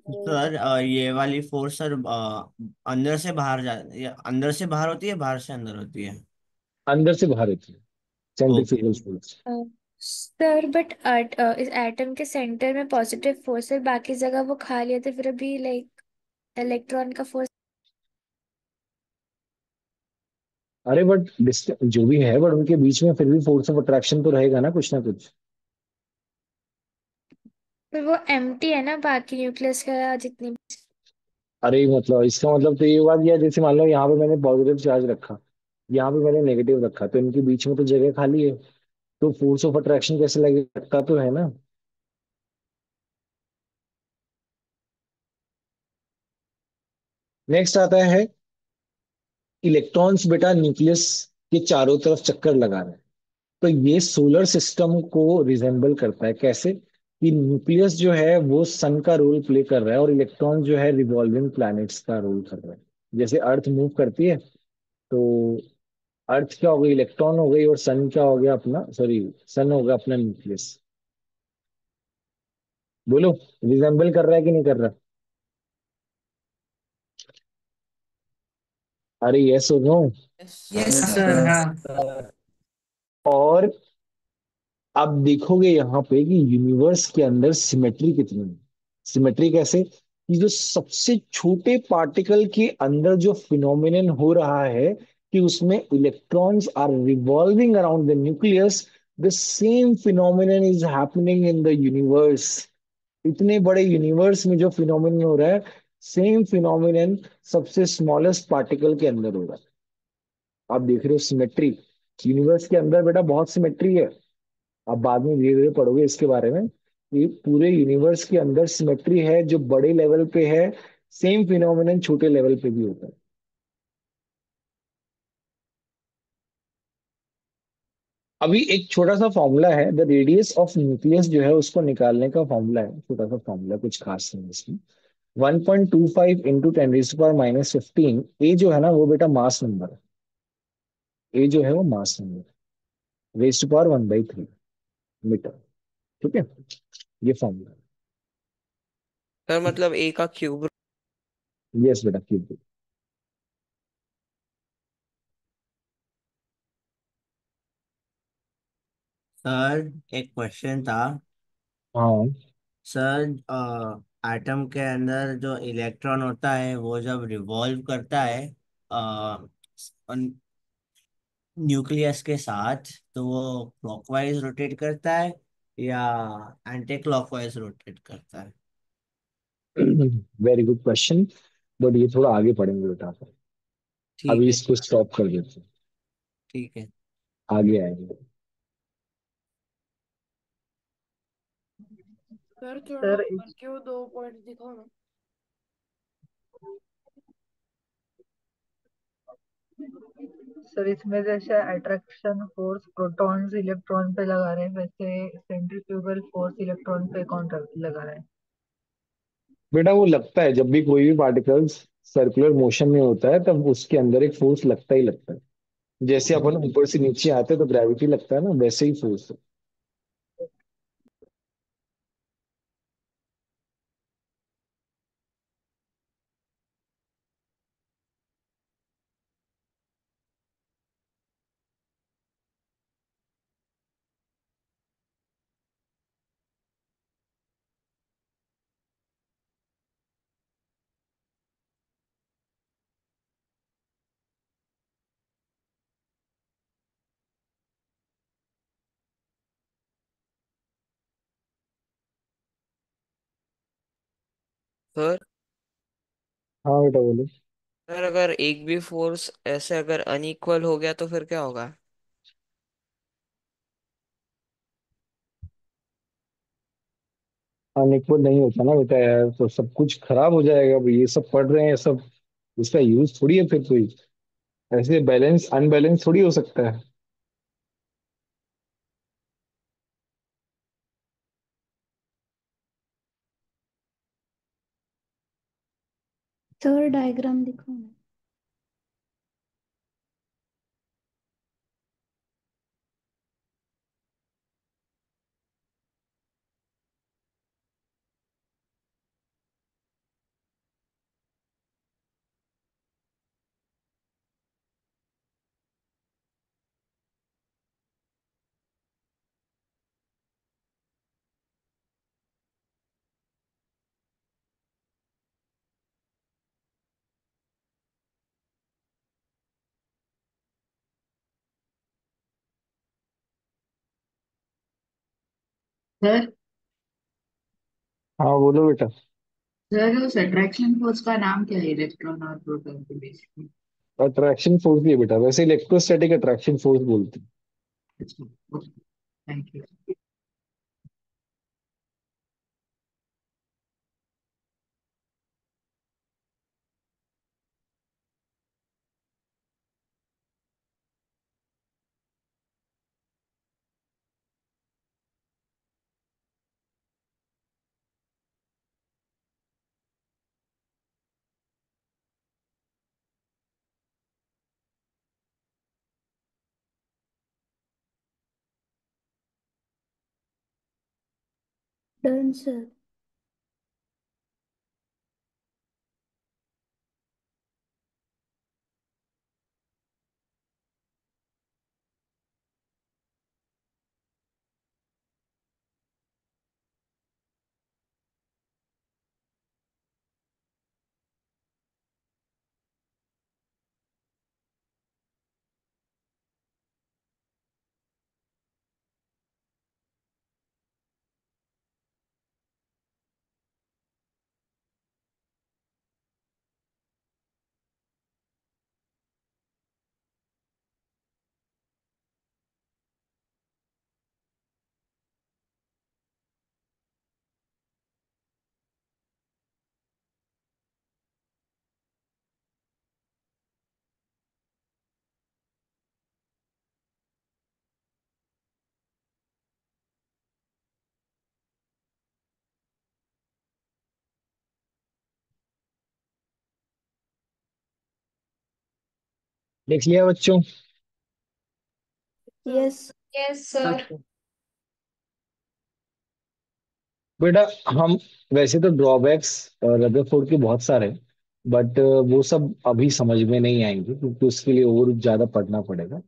वो सर ये वाली फोर्स सर अंदर से बाहर ये अंदर से बाहर होती है, बाहर से अंदर होती है? अंदर से बाहर होती है, okay. Centrifugal force. Sir but इस एटम के सेंटर में पॉजिटिव फोर्स है, बाकी जगह वो खाली है, तो फिर अभी लाइक इलेक्ट्रॉन का फोर्स। अरे बट जो भी है, बट उनके बीच में फिर भी फोर्स ऑफ अट्रैक्शन तो रहेगा ना, कुछ ना कुछ। फिर वो एम्प्टी है ना, बाकी न्यूक्लियस का जितनी। अरे मतलब इसका मतलब तो ये बात, या जैसे मान लो यहाँ पे मैंने पॉजिटिव चार्ज रखा, यहाँ पे मैंने नेगेटिव रखा, तो इनके बीच में तो जगह खाली है, तो फोर्स ऑफ अट्रैक्शन कैसे लगेगा, लगता तो है ना। नेक्स्ट आता है, इलेक्ट्रॉन्स बेटा न्यूक्लियस के चारों तरफ चक्कर लगा रहे हैं। तो ये सोलर सिस्टम को रिजेंबल करता है, कैसे कि न्यूक्लियस जो है वो सन का रोल प्ले कर रहा है, और इलेक्ट्रॉन जो है रिवॉल्विंग प्लैनेट्स का रोल कर रहा है। जैसे अर्थ मूव करती है, तो अर्थ क्या हो गई, इलेक्ट्रॉन हो गई, और सन क्या हो गया अपना, सॉरी, सन हो गया अपना न्यूक्लियस। बोलो, रिजेंबल कर रहा है कि नहीं कर रहा? अरे यस और no? Yes yes sir, sir. हाँ। और आप देखोगे यहाँ पे कि यूनिवर्स के अंदर सिमेट्री कितनी है। सिमेट्री कैसे, कि जो सबसे छोटे पार्टिकल के अंदर जो फिनोमिनन हो रहा है, कि उसमें electrons are revolving around the nucleus, the same phenomenon is happening in the universe. इतने बड़े यूनिवर्स में जो फिनोमिनन हो रहा है, सेम फिनोमिनन सबसे स्मॉलेस्ट पार्टिकल के अंदर हो रहा है। आप देख रहे हो सिमेट्री, यूनिवर्स के अंदर बेटा बहुत सिमेट्री है। आप बाद में धीरे धीरे पढ़ोगे इसके बारे में, कि पूरे यूनिवर्स के अंदर सिमेट्री है, जो बड़े लेवल पे है, सेम फिनोमिनन छोटे लेवल पे भी होता है। अभी एक छोटा सा फॉर्मूला है, द रेडियस ऑफ न्यूक्लियस जो है उसको निकालने का फॉर्मूला है, छोटा सा फॉर्मूला, कुछ खास नहीं है इसमें। 1.25 इंटू 10⁻15। ए जो है ना वो बेटा मास नंबर है, ए जो है वो mass number, raise to power 1/3 metre. ठीक है, ये फॉर्मूला। सर मतलब ए का क्यूब। यस बेटा, क्यूब। सर एक क्वेश्चन था। हाँ। सर एटम के अंदर जो इलेक्ट्रॉन होता है वो जब रिवॉल्व करता है न्यूक्लियस के साथ, तो वो क्लॉकवाइज रोटेट करता है या एंटी क्लॉकवाइज रोटेट करता है? वेरी गुड क्वेश्चन, बट ये थोड़ा आगे पढ़ेंगे बेटा। ठीक अभी है। इसको स्टॉप कर देते हैं, ठीक है। आगे आएंगे। सर थोड़ा सर ऊपर के वो 2 पॉइंट दिखाओ ना। सर इसमें जैसे अट्रैक्शन फोर्स प्रोटॉन्स इलेक्ट्रॉन पे लगा रहे हैं, वैसे सेंट्रीफ्यूगल फोर्स इलेक्ट्रॉन पे कौन लगा रहा है? बेटा वो लगता है, जब भी कोई भी पार्टिकल्स सर्कुलर मोशन में होता है, तब उसके अंदर एक फोर्स लगता ही लगता है। जैसे अपन ऊपर से नीचे आते हैं तो ग्रेविटी लगता है ना, वैसे ही फोर्स है। सर हाँ बेटा बोलो। सर अगर एक भी फोर्स ऐसे अगर अनइक्वल हो गया तो फिर क्या होगा? अनइक्वल नहीं होता ना बेटा यार, तो सब कुछ खराब हो जाएगा भाई, ये सब पढ़ रहे हैं सब, इसका यूज थोड़ी है फिर कोई, ऐसे बैलेंस अनबैलेंस थोड़ी हो सकता है। सर डायग्राम दिखाओ ना। सर हाँ बोलो बेटा। सर उस अट्रैक्शन फोर्स का नाम क्या है इलेक्ट्रॉन और प्रोटॉन के बीच में? अट्रैक्शन फोर्स भी है बेटा, वैसे इलेक्ट्रोस्टैटिक अट्रैक्शन फोर्स बोलते हैं। अच्छा, okay, thank you. Done sir. देख लिया बच्चों? यस। Yes sir. बेटा हम, वैसे तो ड्रॉबैक्स रदरफोर्ड के बहुत सारे, बट वो सब अभी समझ में नहीं आएंगे क्योंकि उसके लिए और ज्यादा पढ़ना पड़ेगा।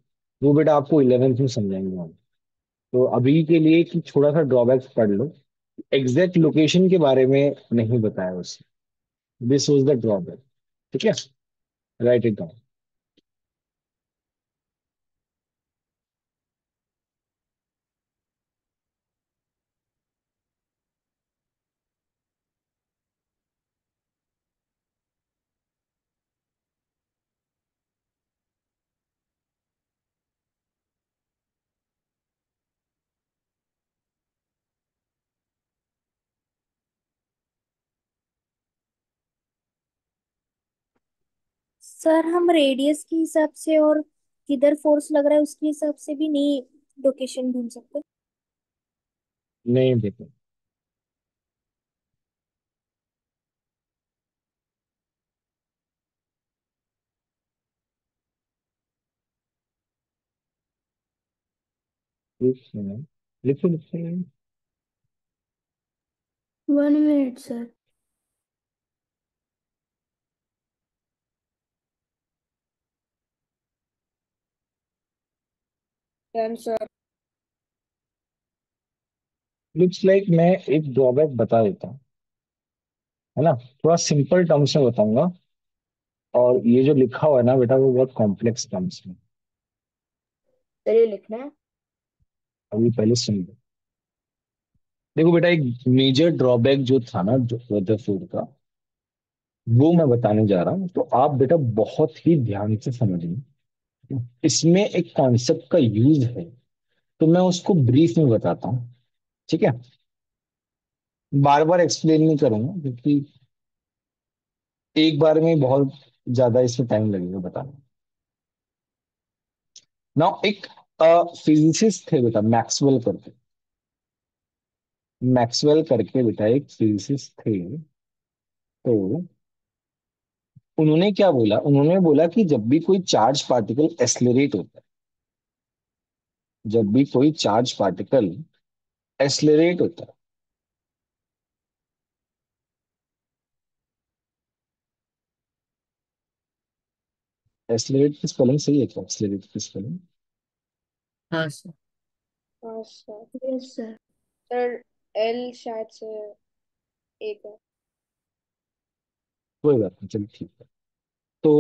वो बेटा आपको 11th में समझाएंगे हम। तो अभी के लिए कि थोड़ा सा ड्रॉबैक्स पढ़ लो। एग्जैक्ट लोकेशन के बारे में नहीं बताया उसने। This was the drawback. ठीक है, राइट इट डाउन। सर हम रेडियस के हिसाब से और किधर फोर्स लग रहा है उसके हिसाब से भी नहीं लोकेशन ढूंढ सकते? नहीं बेटा, लिखो लिखो लिखो। 1 minute sir. Done sir. Looks like मैं एक ड्रॉबैक बता देता हूँ, है ना? थोड़ा सिंपल टर्म्स में बताऊंगा, और ये जो लिखा हुआ है ना बेटा वो बहुत कॉम्प्लेक्स टर्म्स में। सर ये लिखना है। अभी पहले सुन लो। देखो बेटा, एक मेजर ड्रॉबैक जो था ना जो रदरफोर्ड का, वो मैं बताने जा रहा हूँ, तो आप बेटा बहुत ही ध्यान से समझना। इसमें एक कॉन्सेप्ट का यूज है, तो मैं उसको ब्रीफ में बताता हूँ। ठीक है, बार बार एक्सप्लेन नहीं करूंगा क्योंकि एक बार में बहुत ज्यादा इसमें टाइम लगेगा बताने। नाउ एक फिजिसिस्ट थे बेटा, मैक्सवेल करके। मैक्सवेल करके बेटा एक फिजिसिस्ट थे। तो उन्होंने क्या बोला, उन्होंने बोला कि जब भी कोई चार्ज पार्टिकल एस्लरेट होता है, जब भी कोई चार्ज पार्टिकल एस्लरेट होता है, एस्लरेट की स्पेलिंग सही है क्या? एस्लरेट की स्पेलिंग हाँ सर। हाँ sir. Yes sir. Sir L शायद से एक है। कोई बात नहीं, चलो ठीक है। तो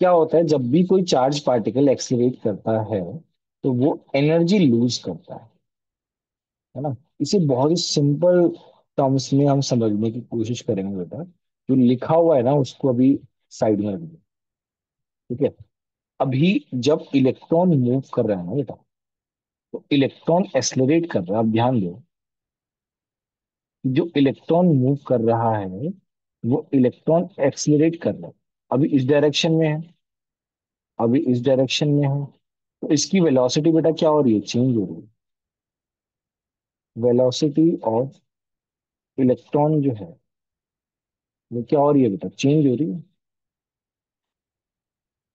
क्या होता है जब भी कोई चार्ज पार्टिकल एक्सलरेट करता है तो वो एनर्जी लूज करता है ना। इसे बहुत ही सिंपल टर्म्स में हम समझने की कोशिश करेंगे बेटा। जो लिखा हुआ है ना उसको अभी साइड में रख दो। ठीक है। अभी जब इलेक्ट्रॉन मूव कर रहा है ना बेटा, तो इलेक्ट्रॉन एक्सलरेट कर रहा है। अब ध्यान दो, जो इलेक्ट्रॉन मूव कर रहा है वो इलेक्ट्रॉन एक्सलरेट कर रहा है। अभी इस डायरेक्शन में है, अभी इस डायरेक्शन में है। तो इसकी वेलोसिटी बेटा क्या हो रही है, चेंज हो रही है। वेलोसिटी ऑफ इलेक्ट्रॉन जो है वो क्या हो रही है बेटा, चेंज हो रही है।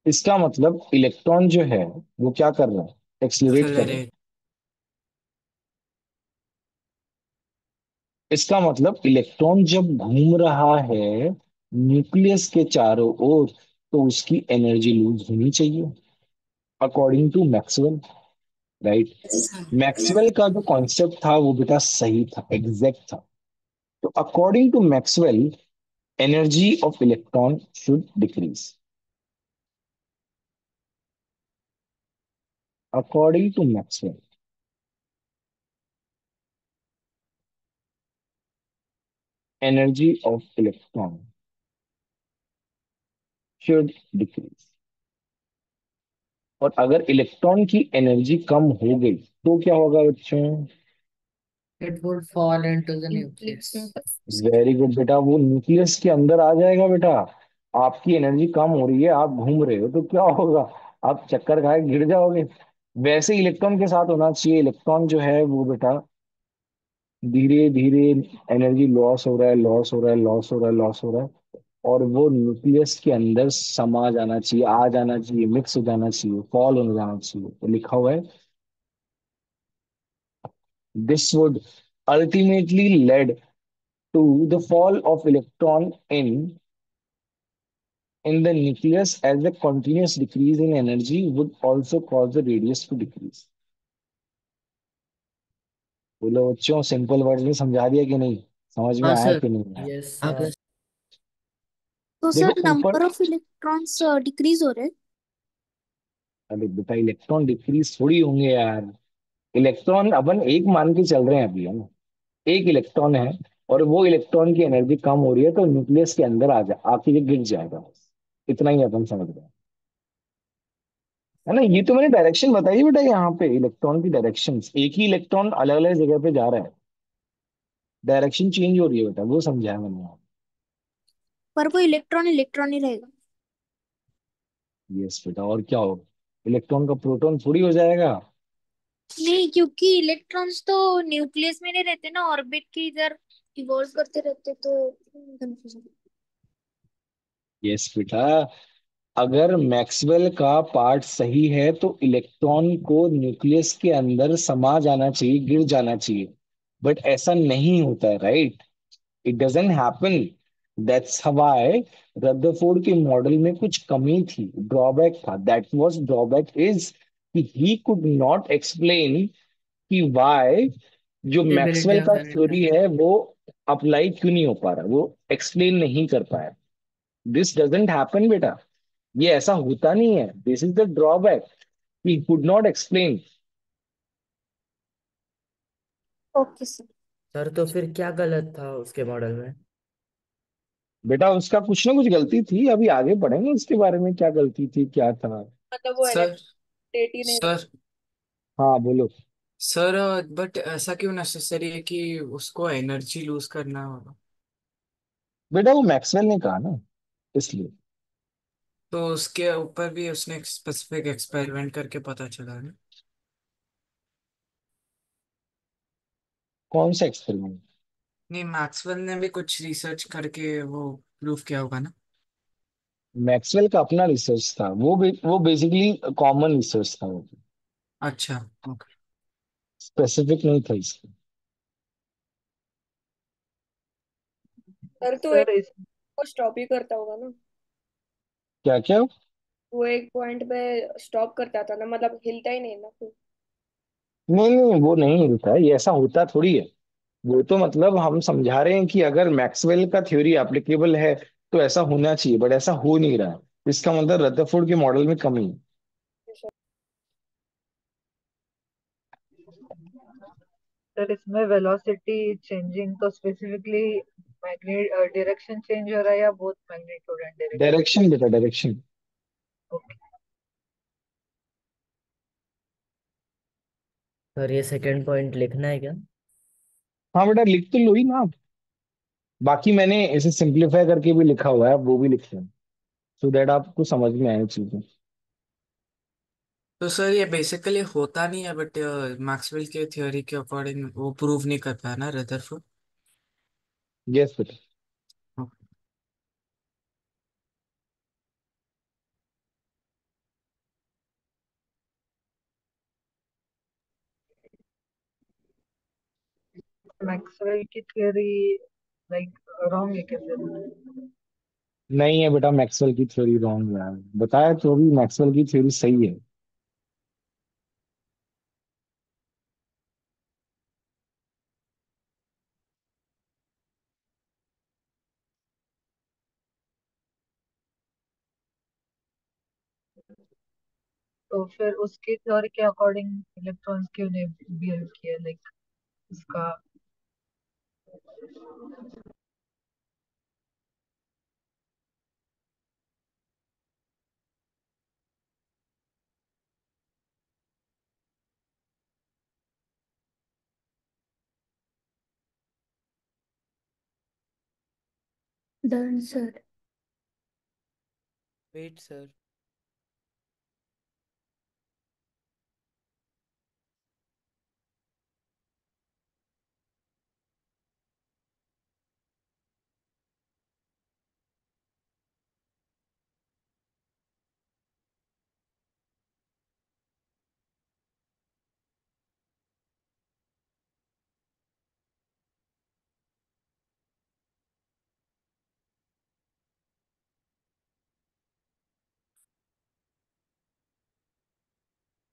इसका मतलब इलेक्ट्रॉन जो है वो क्या कर रहा है, एक्सलरेट कर रहा है। एक्सेलरेट। इसका मतलब इलेक्ट्रॉन जब घूम रहा है न्यूक्लियस के चारों ओर, तो उसकी एनर्जी लूज होनी चाहिए, according to Maxwell. Right. Maxwell का जो कॉन्सेप्ट था वो बेटा सही था, एग्जैक्ट था। तो according to Maxwell, energy of electron should decrease. According to Maxwell, energy of electron should decrease. और अगर इलेक्ट्रॉन की एनर्जी कम हो गई तो क्या होगा बच्चों? It would fall into the nucleus. Very good बेटा, वो न्यूक्लियस के अंदर आ जाएगा बेटा। आपकी एनर्जी कम हो रही है, आप घूम रहे हो, तो क्या होगा, आप चक्कर खाए गिर जाओगे। वैसे इलेक्ट्रॉन के साथ होना चाहिए। इलेक्ट्रॉन जो है वो बेटा धीरे धीरे एनर्जी लॉस हो रहा है, लॉस हो रहा है, लॉस हो रहा है, लॉस हो रहा है, और वो न्यूक्लियस के अंदर समा जाना चाहिए, आ जाना चाहिए, मिक्स हो जाना चाहिए, फॉल हो जाना चाहिए। तो लिखा हुआ है, this would ultimately lead to the fall of electron in the nucleus, as the continuous decrease in energy would also cause the radius to decrease। बोलो बच्चों, सिंपल वर्ड्स में समझा दिया कि नहीं, समझ में हाँ आया सर। कि नहीं आया? यस हाँ सर। तो देखो सर ऊपर, नंबर ऑफ इलेक्ट्रॉन्स डिक्रीज हो रहे हैं। अरे बेटा इलेक्ट्रॉन डिक्रीज थोड़ी होंगे यार। इलेक्ट्रॉन अपन एक मान के चल रहे हैं अभी, है ना। एक इलेक्ट्रॉन है और वो इलेक्ट्रॉन की एनर्जी कम हो रही है, तो न्यूक्लियस के अंदर आ जा आके ये गिर जाएगा। इतना ही अपन समझ रहे हैं, है ना। ये तो मैंने डायरेक्शन बताई बेटा, यहाँ पे इलेक्ट्रॉन की डायरेक्शन, एक ही इलेक्ट्रॉन अलग अलग जगह पे जा रहा है, डायरेक्शन चेंज हो रही है बेटा, वो समझाया मैंने यहाँ। पर वो इलेक्ट्रॉन इलेक्ट्रॉन ही रहेगा। यस बेटा, और क्या हो, इलेक्ट्रॉन का प्रोटॉन थोड़ी हो जाएगा। नहीं, क्योंकि इलेक्ट्रॉन्स तो न्यूक्लियस में नहीं रहते ना, ऑर्बिट के इधर इवॉल्व करते रहते, तो कंफ्यूजन। यस बेटा, अगर मैक्सवेल का पार्ट सही है तो इलेक्ट्रॉन को न्यूक्लियस के अंदर समा जाना चाहिए, गिर जाना चाहिए। बट ऐसा नहीं होता है, right. It doesn't happen. That's why Rutherford के मॉडल में कुछ कमी थी, ड्रॉबैक था। दैट वाज ड्रॉबैक इज कि ही कुड नॉट एक्सप्लेन कि व्हाई जो Stability मैक्सवेल of का electron. थ्योरी है वो अप्लाई क्यों नहीं हो पा रहा, वो एक्सप्लेन नहीं कर पाया। दिस डजंट हैपन बेटा, ये ऐसा होता नहीं है। This is the drawback, he could not explain. Okay sir. Sir तो फिर क्या गलत था उसके मॉडल में? बेटा उसका कुछ ना कुछ गलती थी, अभी आगे पढ़ेंगे इसके बारे में, क्या गलती थी क्या था। मतलब वो सर इलेक्ट्रिक ही नहीं सर हाँ बोलो। सर बट ऐसा क्यों नेसेसरी है कि उसको एनर्जी लूज करना होगा? बेटा वो मैक्सवेल ने कहा ना, इसलिए। तो उसके ऊपर भी उसने एक स्पेसिफिक एक्सपेरिमेंट करके पता चला ना। कौन सा एक्सपेरिमेंट? नहीं, मैक्सवेल ने भी कुछ रिसर्च करके वो प्रूव किया होगा ना। मैक्सवेल का अपना रिसर्च था, वो बेसिकली कॉमन रिसर्च था, वो अच्छा। ओके। स्पेसिफिक नहीं था इसका। सर तो एक सर इस को स्टॉप ही करता होगा ना। क्या क्या? वो एक पॉइंट पे स्टॉप कर जाता ना, मतलब हिलता ही नहीं ना फिर। नहीं नहीं, वो नहीं होता है, ये ऐसा होता थोड़ी है। वो तो मतलब हम समझा रहे हैं कि अगर मैक्सवेल का थ्योरी एप्लीकेबल है तो ऐसा होना चाहिए, बट ऐसा हो नहीं रहा है। इसका मतलब रदरफोर्ड के मॉडल में कमी है। सर इसमें वेलोसिटी चेंजिंग तो स्पेसिफिकली मैग्नेट डायरेक्शन चेंज हो रहा है या both magnitude and direction? Direction बेटा, डायरेक्शन। ओके। सर ये सेकंड पॉइंट लिखना है क्या? हाँ बेटा, लिख तो लो ही ना आप। बाकी मैंने इसे सिंप्लीफाई करके भी लिखा हुआ है, आप वो भी लिख लें, सो दैट आपको समझ में आए चीजें। तो सर ये बेसिकली होता नहीं है, बट मैक्सवेल के थ्योरी के अकॉर्डिंग वो प्रूव नहीं कर पाया ना रदरफोर्ड। यस बेटा। मैक्सवेल की थ्योरी लाइक रॉन्ग है क्या सर? नहीं है बेटा, मैक्सवेल की थ्योरी रॉन्ग है, बताया तो भी मैक्सवेल की थ्योरी सही है। तो फिर उसकी थ्योरी के अकॉर्डिंग इलेक्ट्रॉन्स क्यों नहीं बिहेव किया लाइक उसका? Done sir. Wait sir.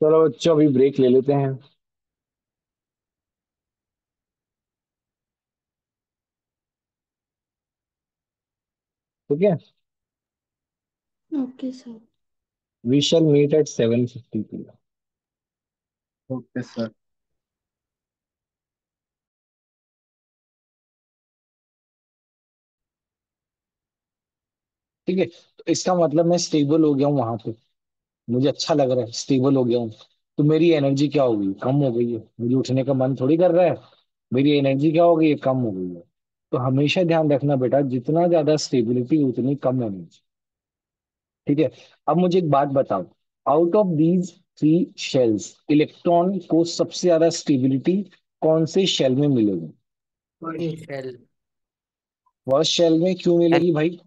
चलो बच्चों, अभी ब्रेक ले लेते हैं, ठीक है? Okay sir. We shall meet at 7:50 PM। Okay sir. ठीक है, तो इसका मतलब मैं स्टेबल हो गया हूँ वहां पे, मुझे अच्छा लग रहा है, स्टेबल हो गया हूँ। तो मेरी एनर्जी क्या हो गई? कम हो गई है, मुझे उठने का मन थोड़ी कर रहा है। मेरी एनर्जी क्या हो गई है? कम हो गई है। तो हमेशा ध्यान रखना बेटा, जितना ज्यादा स्टेबिलिटी उतनी कम एनर्जी। ठीक है? अब मुझे एक बात बताओ, out of these 3 shells, electron को सबसे ज्यादा स्टेबिलिटी कौन से शेल में मिलेगी? शेल। फर्स्ट शेल में। क्यों मिलेगी भाई?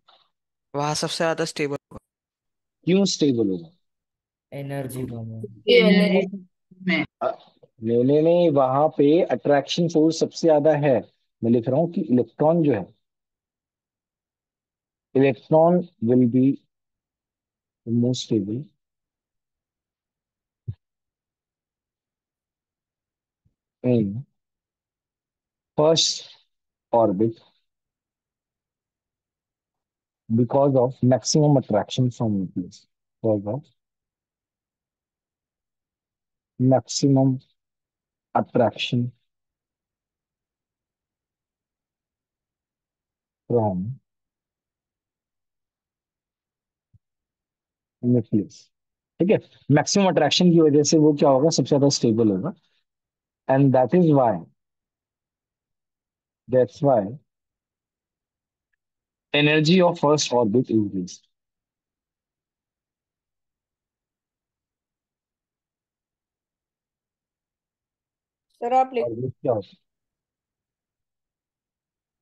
वहां सबसे ज्यादा स्टेबल होगा। क्यों स्टेबल होगा? एनर्जी कम है। ये एनर्जी में। नहीं नहीं नहीं, वहां पे अट्रैक्शन फोर्स सबसे ज्यादा है। मैं लिख रहा हूँ कि इलेक्ट्रॉन जो है, electron will be most stable in first orbit because of maximum attraction from nucleus. Because of maximum attraction from nucleus. ठीक है? मैक्सिमम अट्रैक्शन की वजह से वो क्या होगा? सबसे ज्यादा स्टेबल होगा। And that's why energy of first orbit increase. Sir आप लिख। ऑर्बिट क्या होती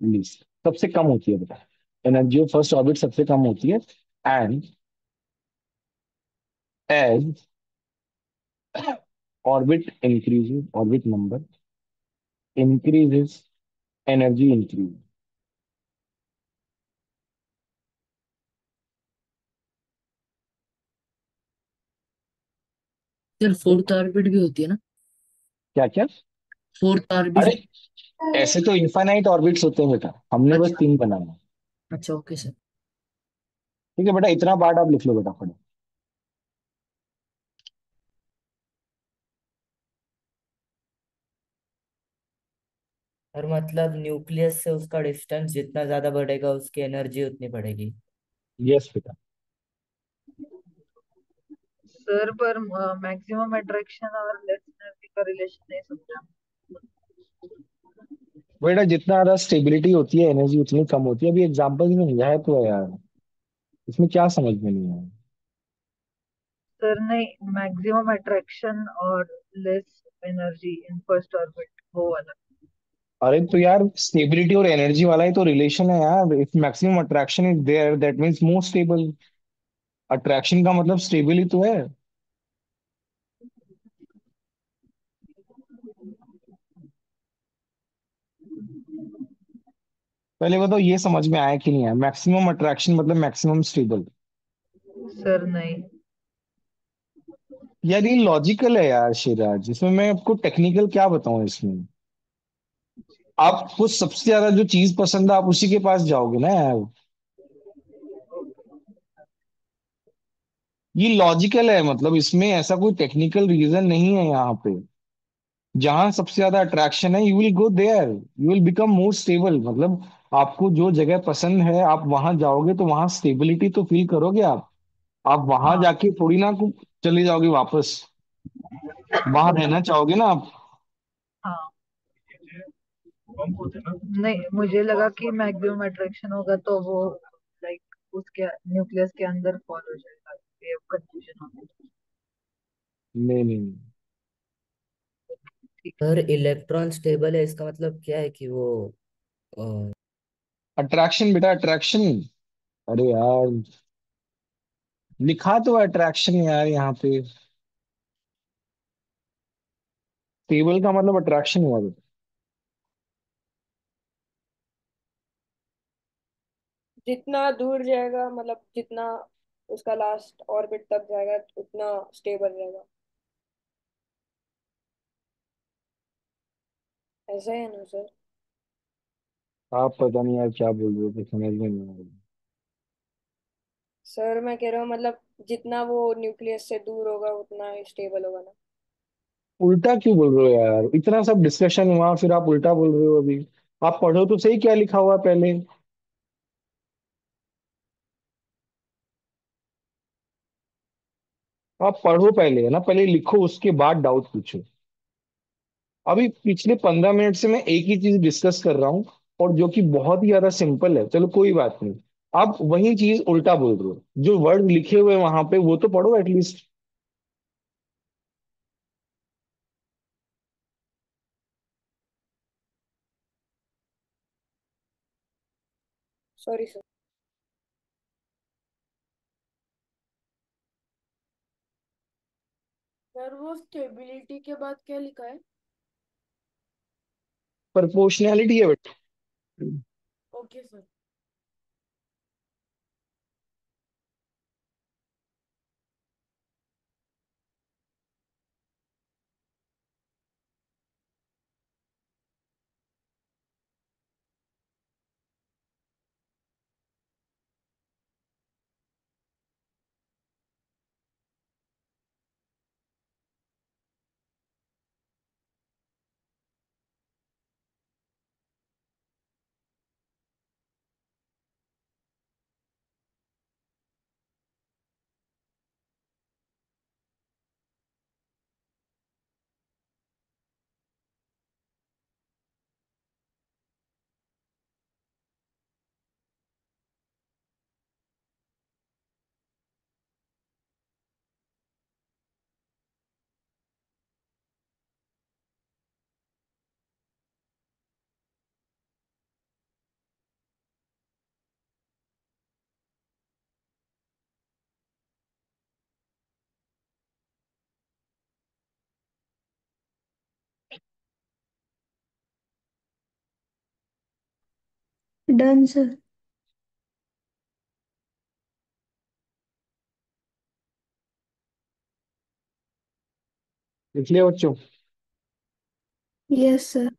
है? लीस्ट सबसे कम होती है बेटा, एनर्जी ऑफ फर्स्ट ऑर्बिट सबसे कम होती है। And as orbit number increases, energy increase. Sir fourth orbit भी होती है ना? क्या क्या? फोर्थ अरे ऑर्बिट। ऐसे तो इनफाइनाइट ऑर्बिट्स होते हैं बेटा, हमने बस अच्छा। 3 बनाए हैं। अच्छा ओके सर। ठीक है बेटा, इतना पार्ट आप लिख लो बेटा फटाफट। और मतलब न्यूक्लियस से उसका डिस्टेंस जितना ज्यादा बढ़ेगा उसकी एनर्जी उतनी बढ़ेगी। यस बेटा। सर पर मैक्सिमम अट्रैक्शन और लेस एनर्जी का रिलेशन नहीं समझा। बेटा जितना ज्यादा स्टेबिलिटी होती है एनर्जी उतनी कम होती है। अभी एग्जांपल में समझाया तो है यार, इसमें क्या समझ में नहीं आया? सर नहीं, मैक्सिमम अट्रैक्शन और less energy in first orbit वो वाला। अरे तो यार स्टेबिलिटी और एनर्जी वाला ही तो रिलेशन है यार। If maximum attraction is there that means more stable. Attraction का मतलब स्टेबल ही तो है। पहले बताओ ये समझ में आया कि नहीं आया? मैक्सिमम अट्रैक्शन मतलब मैक्सिमम स्टेबल। सर नहीं। यार ये लॉजिकल है यार शिराज, इसमें मैं आपको टेक्निकल क्या बताऊं इसमें। आपको सबसे ज्यादा जो चीज पसंद है आप उसी के पास जाओगे ना यार। ये लॉजिकल है, मतलब इसमें ऐसा कोई टेक्निकल रीजन नहीं है यहाँ पे। जहां सबसे ज्यादा अट्रैक्शन है you will go there, you will become more stable. मतलब आपको जो जगह पसंद है आप वहां जाओगे तो वहां स्टेबिलिटी तो फील करोगे आप वहां हाँ जाके थोड़ी ना चले जाओगे वापस। वहां रहना चाहोगे ना आप। हाँ। नहीं, मुझे लगा कि मैक्सिमम अट्रैक्शन होगा तो वो लाइक उसके न्यूक्लियस के अंदर फॉल हो जाएगा, ये कंफ्यूजन हो गया। नहीं नहीं। ठीक है। सर इलेक्ट्रॉन स्टेबल है इसका मतलब क्या है कि वो अ, अट्रैक्शन बेटा अट्रैक्शन। अरे यार लिखा तो अट्रैक्शन यार यहाँ पे। स्टेबल का मतलब अट्रैक्शन हुआ बेटा। जितना दूर जाएगा मतलब जितना उसका लास्ट ऑर्बिट तक जाएगा उतना स्टेबल रहेगा। ऐसा है ना सर? आप पता नहीं यार क्या बोल रहे हो, तो समझ में नहीं आ रहा। सर मैं कह रहा हूँ मतलब जितना वो न्यूक्लियस से दूर होगा उतना स्टेबल होगा ना। उल्टा क्यों बोल रहे हो यार? इतना सब डिस्कशन हुआ फिर आप उल्टा बोल रहे हो अभी। आप पढ़ो तो सही क्या लिखा हुआ है पहले। आप पढ़ो पहले है ना, पहले लिखो उसके बाद डाउट पूछो। अभी पिछले 15 मिनट से मैं एक ही चीज डिस्कस कर रहा हूँ, और जो कि बहुत ही ज्यादा सिंपल है। चलो कोई बात नहीं। आप वही चीज उल्टा बोल रहे हो, जो वर्ड लिखे हुए वहां पे वो तो पढ़ो एटलीस्ट। Sorry sir. सर वो स्टेबिलिटी के बाद क्या लिखा है? प्रोपोर्शनैलिटी है बेटा। Okay sir. Done sir. लिख लिया बच्चों? Yes sir.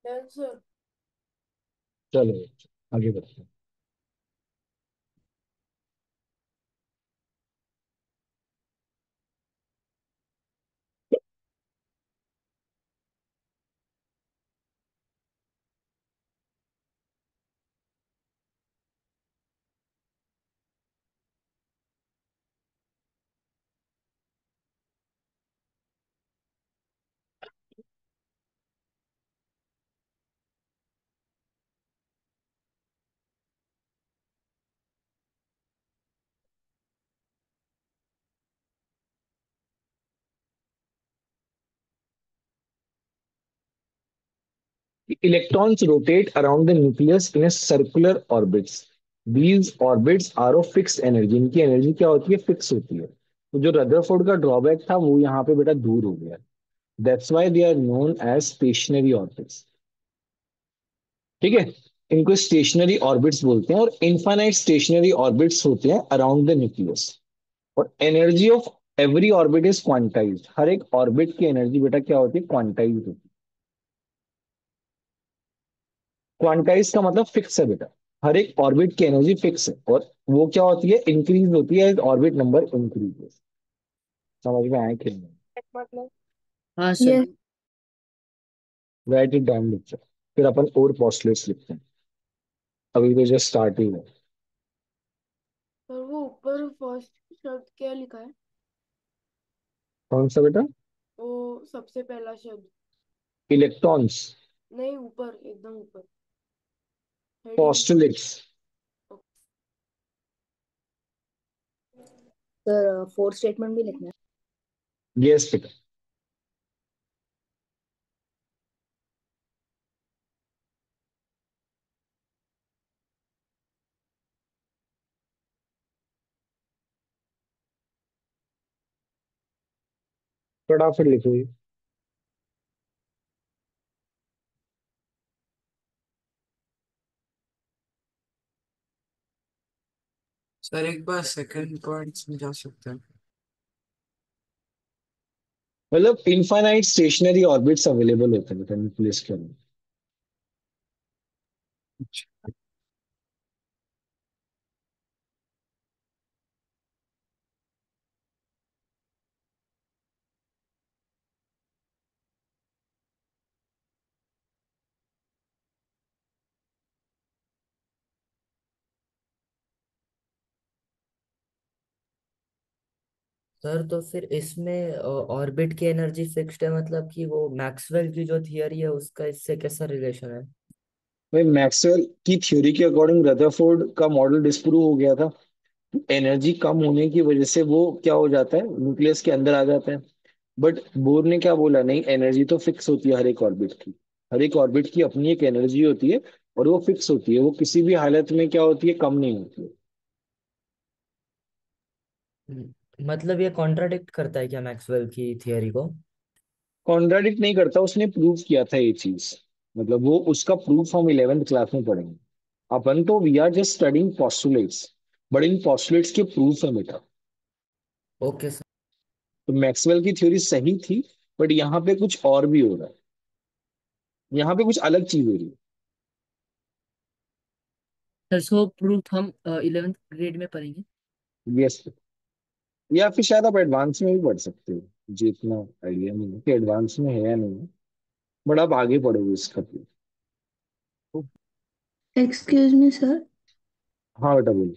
सर चलो आगे बढ़ते हैं। Electrons rotate around the nucleus in a circular orbits. These orbits are of fixed energy. इनकी एनर्जी क्या होती है? फिक्स होती है। तो जो रदरफोर्ड का ड्रॉबैक था वो यहाँ पे बेटा दूर हो गया। That's why they are known as stationary orbits. ठीक है, इनको स्टेशनरी ऑर्बिट्स बोलते हैं। और इनफाइनाइट स्टेशनरी ऑर्बिट्स होते हैं अराउंड द न्यूक्लियस। और energy of every orbit is quantized. हर एक ऑर्बिट की एनर्जी बेटा क्या होती है? क्वांटाइज्ड होती है। क्वांटाइज का मतलब फिक्स है बेटा। हर एक ऑर्बिट की एनर्जी फिक्स है और वो क्या होती है? इंक्रीज होती है एज ऑर्बिट नंबर इंक्रीजेस। समझ में आया कि नहीं? मतलब हाँ sir. Yes right it down बच्चा। फिर अपन और पोस्टलेट्स लिखते हैं। अभी तो जस्ट स्टार्ट ही है। और वो ऊपर फर्स्ट शब्द क्या लिखा है? कौन सा बेटा? वो सबसे पहला शब्द। इलेक्ट्रॉन्स। नहीं, ऊपर एकदम ऊपर हेडिंग। पोस्टलेट्स। सर फोर्थ स्टेटमेंट भी लिखना है। यस बेटा। फटाफट लिखो ये। सर एक बार सेकंड पॉइंट समझा सकते हैं? मतलब इनफाइनाइट स्टेशनरी ऑर्बिट्स अवेलेबल होते हैं बेटा न्यूक्लियस के अंदर। सर तो फिर इसमें ऑर्बिट की एनर्जी फिक्स्ड है, मतलब कि वो मैक्सवेल की जो थियरी है उसका इससे कैसा रिलेशन है? भाई मैक्सवेल की थ्योरी के अकॉर्डिंग रदरफोर्ड का मॉडल डिस्प्रूव हो गया था। एनर्जी कम होने की वजह से वो क्या हो जाता है? न्यूक्लियस के अंदर आ जाता है। बट बोर ने क्या बोला? नहीं, एनर्जी तो फिक्स होती है हर एक ऑर्बिट की। हर एक ऑर्बिट की अपनी एक एनर्जी होती है और वो फिक्स होती है। वो किसी भी हालत में क्या होती है? कम नहीं होती है। मतलब ये कॉन्ट्राडिक्ट करता है क्या मैक्सवेल की थियरी को? कॉन्ट्राडिक्ट नहीं करता, उसने प्रूव किया था ये चीज। मतलब वो उसका प्रूफ हम 11th क्लास में पढ़ेंगे। अपन तो we are just studying postulates. But इन पॉस्टुलेट्स के प्रूफ है बेटा। Okay sir. तो मैक्सवेल की थ्योरी सही थी बट यहाँ पे कुछ और भी हो रहा है। यहाँ पे कुछ अलग चीज हो रही सर सो प्रूफ हम 11th ग्रेड में पढ़ेंगे। है। यस। या फिर शायद आप एडवांस में भी पढ़ सकते हो। मुझे इतना आइडिया नहीं है कि एडवांस में है या नहीं है। बट आप आगे पढ़ोगे इसका proof। Excuse me sir. हाँ बेटा बोलिए।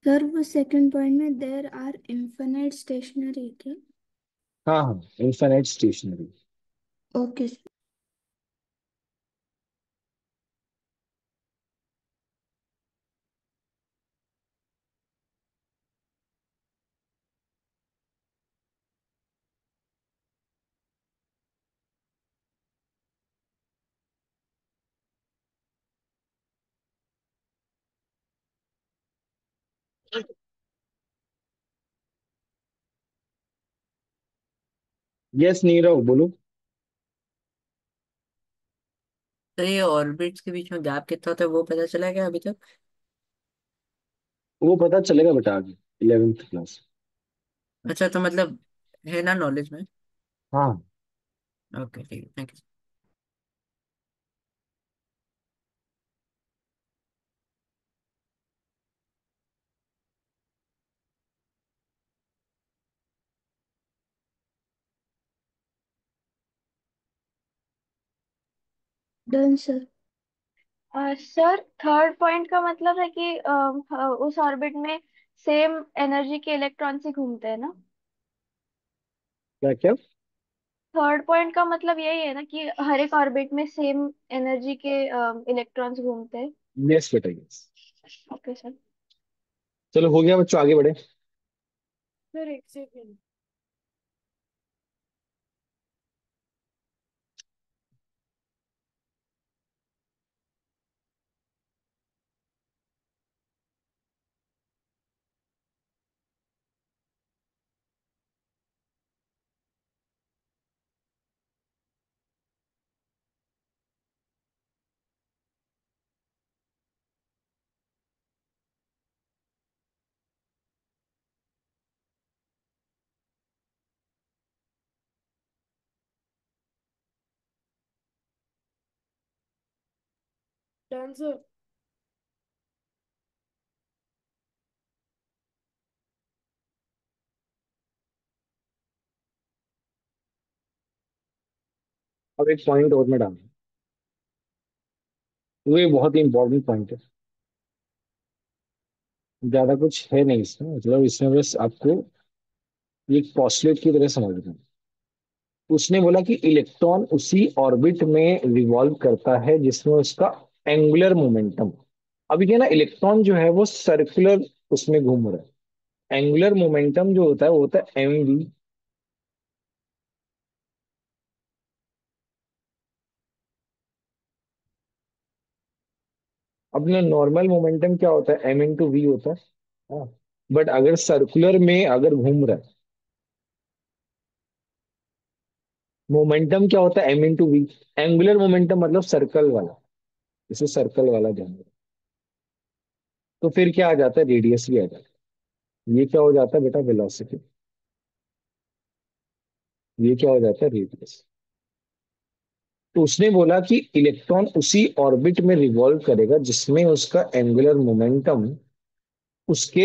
सर वो सेकंड पॉइंट में देर आर इन्फिनिट स्टेशनरी क्या? हाँ हाँ, infinite stationary. Okay sir. Yes Nirav बोलो। तो ये ऑर्बिट्स के बीच में गैप कितना होता है वो पता चला क्या अभी तक? वो पता चलेगा बेटा आगे 11th क्लास। अच्छा तो मतलब है ना नॉलेज में। हाँ। ओके ठीक है, thank you. Done sir. Sir third point का मतलब है कि उस ऑर्बिट में सेम एनर्जी के इलेक्ट्रॉन्स ही घूमते हैं ना। क्या क्या? थर्ड पॉइंट का मतलब यही है ना कि हर एक ऑर्बिट में सेम एनर्जी के इलेक्ट्रॉन्स घूमते हैं। यस बेटा, यस। Okay sir. चलो हो गया बच्चों, आगे बढ़े। सर एक सेकेंड। Done sir. अब एक पॉइंट और मैं डालूं, वो ये बहुत ही इंपॉर्टेंट पॉइंट है। ज्यादा कुछ है नहीं इसमें, मतलब इसमें बस आपको एक पॉस्टुलेट की तरह समझना है। उसने बोला कि इलेक्ट्रॉन उसी ऑर्बिट में रिवॉल्व करता है जिसमें उसका एंगुलर मोमेंटम। अभी क्या ना, इलेक्ट्रॉन जो है वो सर्कुलर उसमें घूम रहा है। एंगुलर मोमेंटम जो होता है वो होता है mv। अपने नॉर्मल मोमेंटम क्या होता है, m इंटू वी होता है। हाँ। बट अगर सर्कुलर में अगर घूम रहा है, मोमेंटम क्या होता है, m into v. Angular momentum मतलब सर्कल वाला, इसे सर्कल वाला जान। तो फिर क्या आ जाता है, रेडियस भी आ जाता है। ये क्या हो जाता है बेटा, वेलोसिटी। ये क्या हो जाता है, रेडियस। तो उसने बोला कि इलेक्ट्रॉन उसी ऑर्बिट में रिवॉल्व करेगा जिसमें उसका एंगुलर मोमेंटम उसके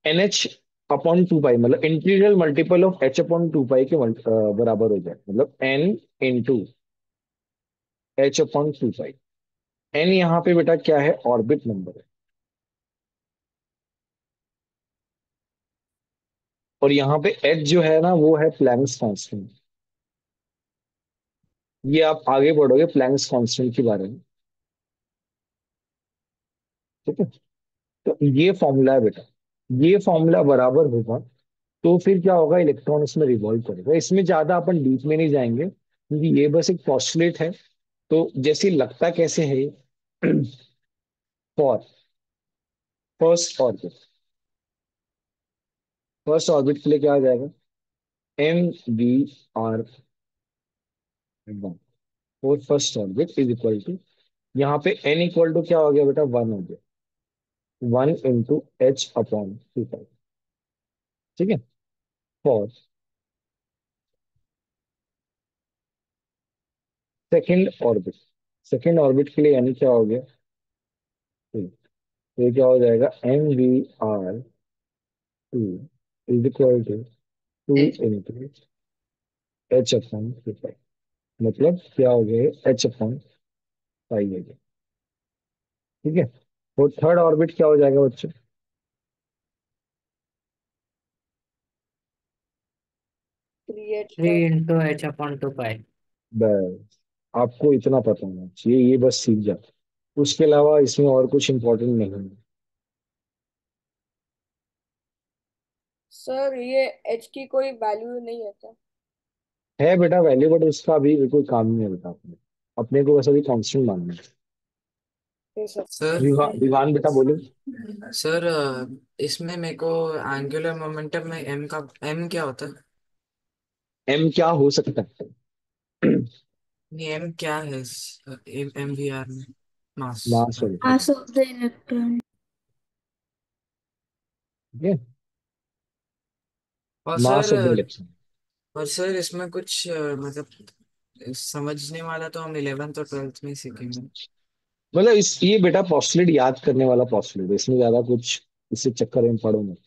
N H upon two pi, मतलब integral multiple of H upon two pi के बराबर हो जाए, मतलब N into H upon two pi. N यहाँ पे बेटा क्या है, ऑर्बिट नंबर है। और यहाँ पे एच जो है ना, वो है प्लैंक्स कांस्टेंट। ये आप आगे बढ़ोगे प्लैंक्स कांस्टेंट के बारे में। ठीक है। तो ये फॉर्मूला है बेटा, ये फॉर्मूला बराबर होगा तो फिर क्या होगा, इलेक्ट्रॉन इसमें रिवॉल्व करेगा। इसमें ज्यादा अपन डीप में नहीं जाएंगे क्योंकि ये बस एक पॉस्टुलेट है। तो जैसे लगता कैसे है ये, for first orbit, first orbit के लिए क्या आ जाएगा, mv r1 for first orbit is equal to, यहाँ पे n इक्वल टू क्या हो गया बेटा, वन हो गया, one into H upon two pi. ठीक है। For second orbit, second orbit के लिए यानी क्या हो गया, तो ये क्या हो जाएगा, mvr2 is equal to two into H upon two pi. मतलब क्या हो गया, एच अपॉन पाई हो गया। ठीक है। और थर्ड ऑर्बिट क्या हो जाएगा बच्चों, थ्री एच थ्री पर। इंटू एच अपॉन टू पाई। बस आपको इतना पता होना चाहिए, ये बस सीख जाओ। उसके अलावा इसमें और कुछ इंपॉर्टेंट नहीं है। सर ये एच की कोई वैल्यू नहीं है क्या? है बेटा वैल्यू, बट उसका अभी कोई काम नहीं है बेटा। अपने को बस अभी कांस्टेंट मानना है। ये सर। सर विवान बेटा बोलो। सर इसमें मेरे को एंगुलर मोमेंटम में एम का एम क्या होता है? एम क्या हो सकता है, नहीं, एम क्या है एम वी आर में? मास। मास होता है। Mass of the electron. ठीक है, और मास सर ऑफ द इलेक्ट्रॉन। इसमें कुछ मतलब समझने वाला तो हम 11th और 12th में ही सीखेंगे। मतलब इस ये बेटा पॉस्टुलेट याद करने वाला पॉस्टुलेट है, इसमें ज्यादा कुछ इससे चक्कर में पड़ो मत।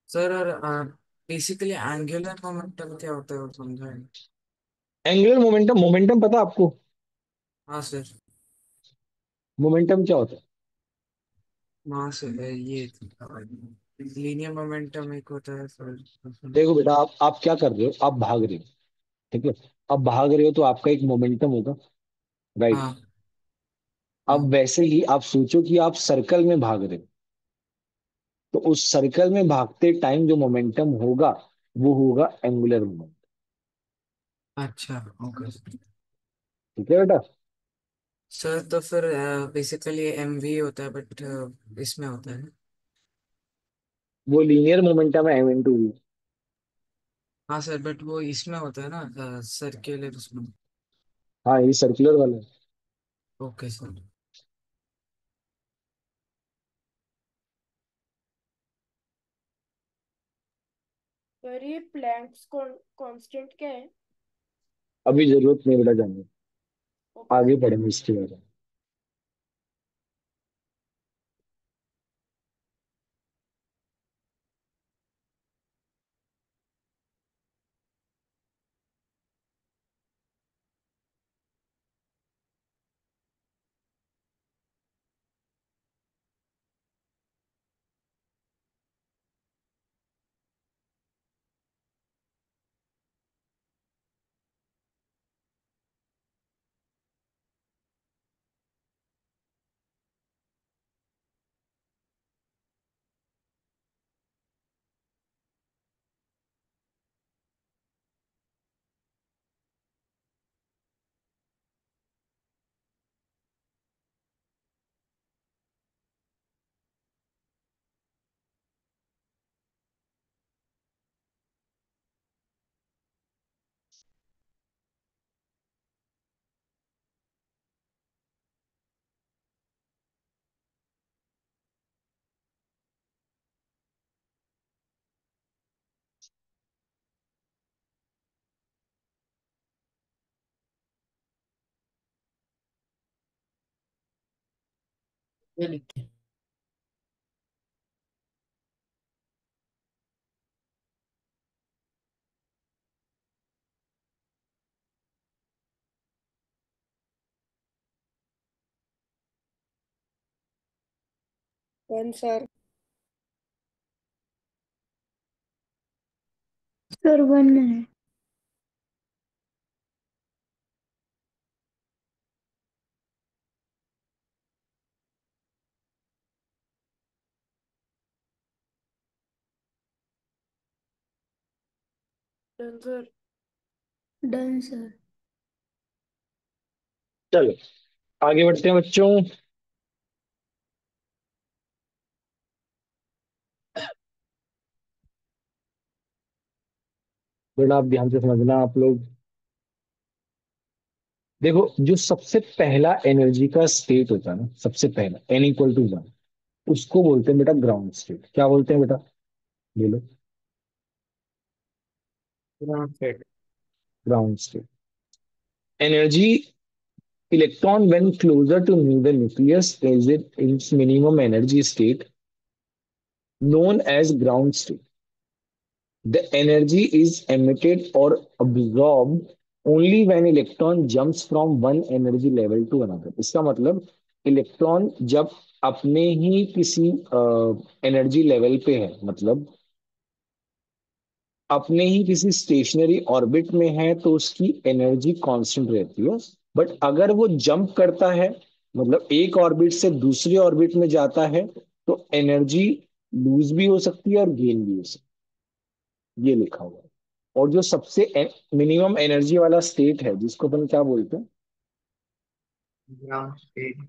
सर और बेसिकली एंगुलर मोमेंटम क्या होता है वो समझाएं? एंगुलर मोमेंटम, मोमेंटम पता है आपको, हाँ सर। मोमेंटम क्या होता है? मास ये लीनियर मोमेंटम एक होता है सर। देखो बेटा, आप क्या कर रहे हो, आप भाग रहे हो, ठीक है। अब भाग रहे हो तो आपका एक मोमेंटम होगा, राइट। हाँ अब हाँ। वैसे ही आप सोचो कि आप सर्कल में भाग रहे हो, तो उस सर्कल में भागते टाइम जो मोमेंटम होगा वो होगा एंगुलर मोमेंट। अच्छा ओके। ठीक है बेटा। सर तो फिर बेसिकली एम वी होता है बट इसमें होता है। वो लीनियर मोमेंटम है, m into v। हाँ सर बट वो इसमें होता है ना सर्कुलर उसमें। हाँ, ये सर्कुलर वाला है। Okay sir. पर ये प्लैंक्स कांस्टेंट क्या है? अभी जरूरत नहीं बेटा जानने, ओके आगे सर। पढ़ेंगे इसके बारे में। ये लिखते वन सर। सर 1 है। Done sir. Done sir. चलो आगे बढ़ते हैं बच्चों। बेटा आप ध्यान से समझना आप लोग। देखो, जो सबसे पहला एनर्जी का स्टेट होता है ना, सबसे पहला n = 1, उसको बोलते हैं बेटा ग्राउंड स्टेट। क्या बोलते हैं बेटा? ले लो, ground ground state. Energy electron when closer to the nucleus is it its minimum energy state known as ground state. The energy is emitted or absorbed only when electron jumps from one energy level to another. इसका मतलब इलेक्ट्रॉन जब अपने ही किसी एनर्जी लेवल पे है, मतलब अपने ही किसी स्टेशनरी ऑर्बिट में है, तो उसकी एनर्जी कांस्टेंट रहती है। बट अगर वो जंप करता है, मतलब एक ऑर्बिट से दूसरे ऑर्बिट में जाता है, तो एनर्जी लूज भी हो सकती है और गेन भी हो सकती है। ये लिखा हुआ है। और जो सबसे मिनिमम एनर्जी वाला स्टेट है, जिसको अपन क्या बोलते हैं, ग्राउंड स्टेट।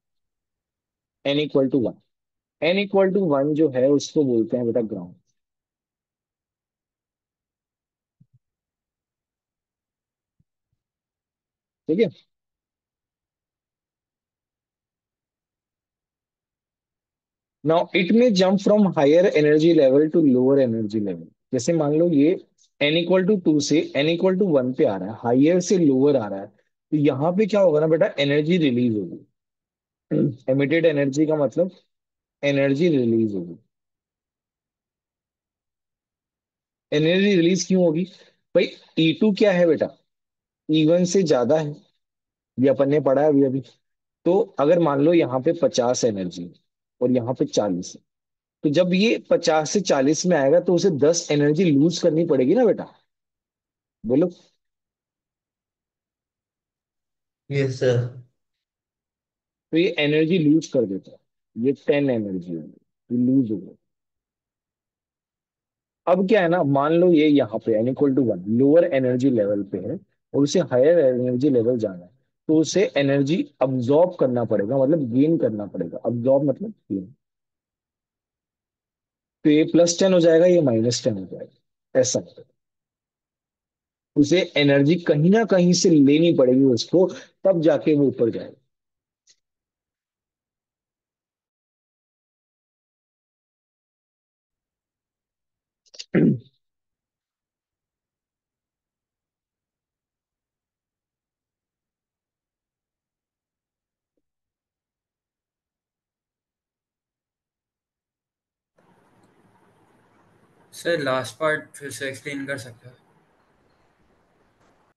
n = 1। n = 1 जो है उसको बोलते हैं बेटा ग्राउंड। ठीक है। Now it may jump from higher energy level to lower energy level. जैसे मान लो ये n = 2 से n = 1 पे आ रहा है, हायर से लोअर आ रहा है, तो यहाँ पे क्या होगा ना बेटा, एनर्जी रिलीज होगी। एमिटेड एनर्जी का मतलब एनर्जी रिलीज होगी। एनर्जी रिलीज क्यों होगी भाई? E2 क्या है बेटा? E1 से ज्यादा है, ये अपन ने पढ़ा है अभी अभी। तो अगर मान लो यहाँ पे 50 एनर्जी और यहाँ पे 40 है, तो जब ये 50 से 40 में आएगा तो उसे 10 एनर्जी लूज करनी पड़ेगी ना बेटा। बोलो। Yes sir. तो ये एनर्जी लूज कर देता है, ये 10 एनर्जी होगी, ये लूज हो गई। अब क्या है ना, मान लो ये यहाँ पे n = 1 लोअर एनर्जी लेवल पे है और उसे हायर एनर्जी लेवल जाना है, तो उसे एनर्जी अब्जॉर्ब करना पड़ेगा, मतलब गेन करना पड़ेगा। अब्जॉर्ब मतलब गेन। तो ये +10 हो जाएगा, ये -10 हो जाएगा, ऐसा। उसे एनर्जी कहीं ना कहीं से लेनी पड़ेगी उसको, तब जाके वो ऊपर जाएगा। सर लास्ट पार्ट फिर से एक्सप्लेन कर सकते हो?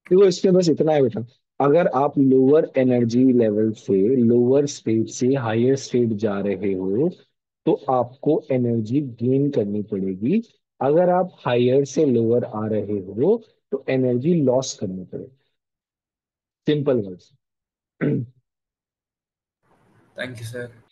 देखो इसमें बस इतना है बेटा, अगर आप लोअर एनर्जी लेवल से लोअर स्टेट से हायर स्टेट जा रहे हो तो आपको एनर्जी गेन करनी पड़ेगी। अगर आप हायर से लोअर आ रहे हो तो एनर्जी लॉस करनी पड़ेगी। Simple words. Thank you sir.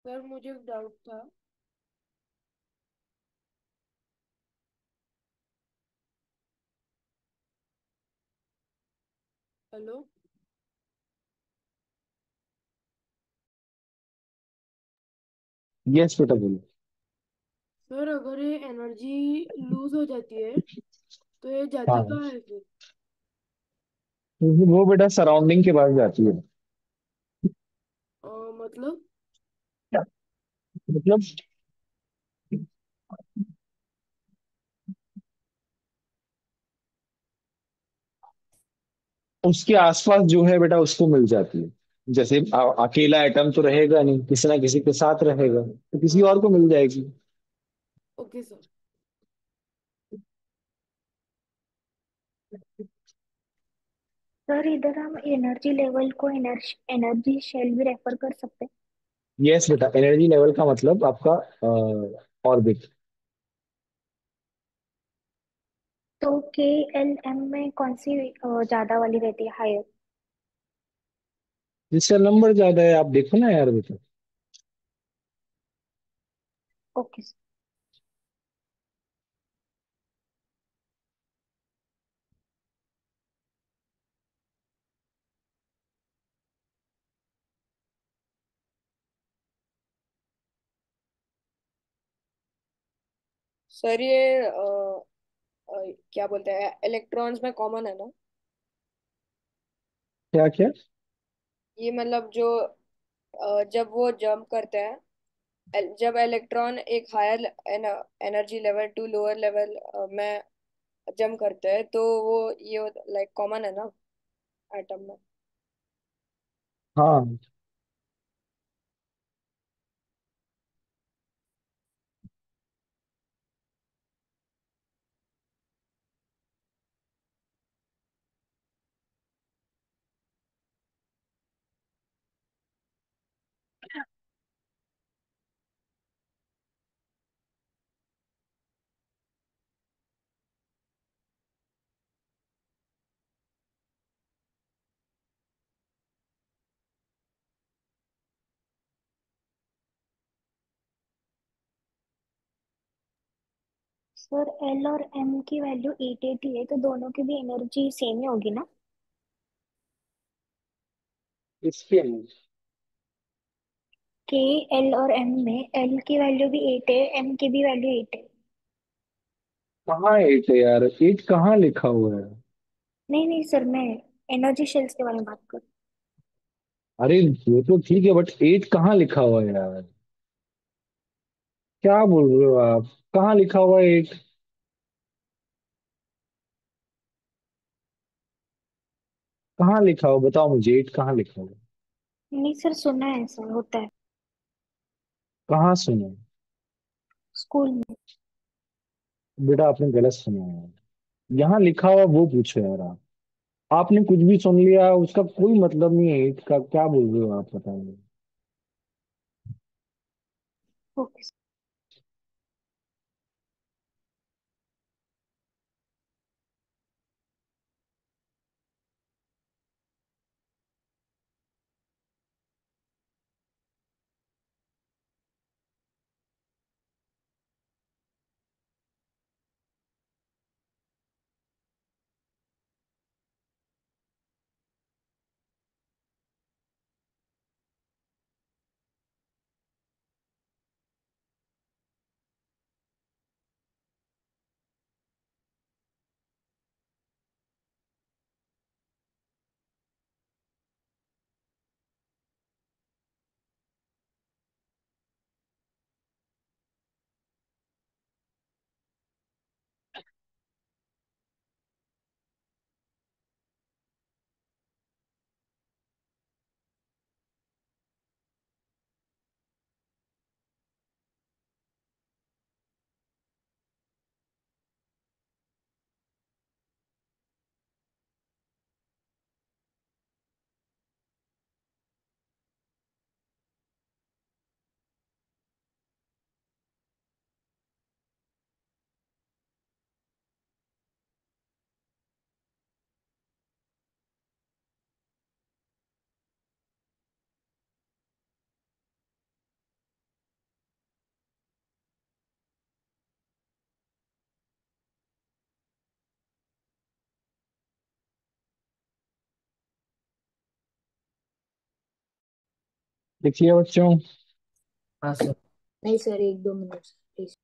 Sir मुझे एक डाउट था। हेलो। यस बेटा बोलो। सर अगर ये एनर्जी लूज हो जाती है तो ये जाती हाँ, कहाँ है फिर? वो बेटा सराउंडिंग के पास जाती है। मतलब। मतलब उसके आसपास जो है बेटा उसको मिल जाती है। जैसे अकेला एटम तो रहेगा नहीं, किसी ना किसी के साथ रहेगा, तो किसी हाँ। और को मिल जाएगी। Okay sir. सर इधर हम एनर्जी लेवल को एनर्जी शेल भी रेफर कर सकते हैं। यस बेटा, एनर्जी लेवल का मतलब आपका ऑर्बिट। तो के एल एम में कौन सी ज्यादा वाली रहती है, हायर? जिसका नंबर ज्यादा है, आप देखो ना यार बेटा। ओके। सर ये क्या बोलते हैं, इलेक्ट्रॉन्स में कॉमन है ना? क्या क्या? ये मतलब जो जब वो जंप करते हैं, जब इलेक्ट्रॉन एक higher energy level to lower level में जंप करते हैं तो वो ये लाइक कॉमन है ना एटम में? हाँ, सर एल और एम की वैल्यू 880 है, तो दोनों की भी एनर्जी सेम ही होगी ना? इसके अंदर के एल और एम में एल की वैल्यू भी 8 है, एम की भी वैल्यू 8 है। कहाँ एट है यार? एट कहाँ लिखा हुआ है? नहीं नहीं सर, मैं एनर्जी शेल्स के बारे में बात कर। अरे वो तो ठीक है, बट एट कहाँ लिखा हुआ है यार? क्या बोल रहे हो आप? कहाँ लिखा हुआ है एट? कहाँ लिखा हुआ, बताओ मुझे, एट कहाँ लिखा हुआ है? नहीं सर, सुना है ऐसा होता है कहाँ सुना? स्कूल में। बेटा आपने गलत सुना है। यहाँ लिखा हुआ वो पूछो यार आप। आपने कुछ भी सुन लिया, उसका कोई मतलब नहीं है एट का। क्या बोल रहे हो आप, बताइए। ओके। देखिए बच्चों, हाँ सर। नहीं सर, 1-2 मिनट प्लीज।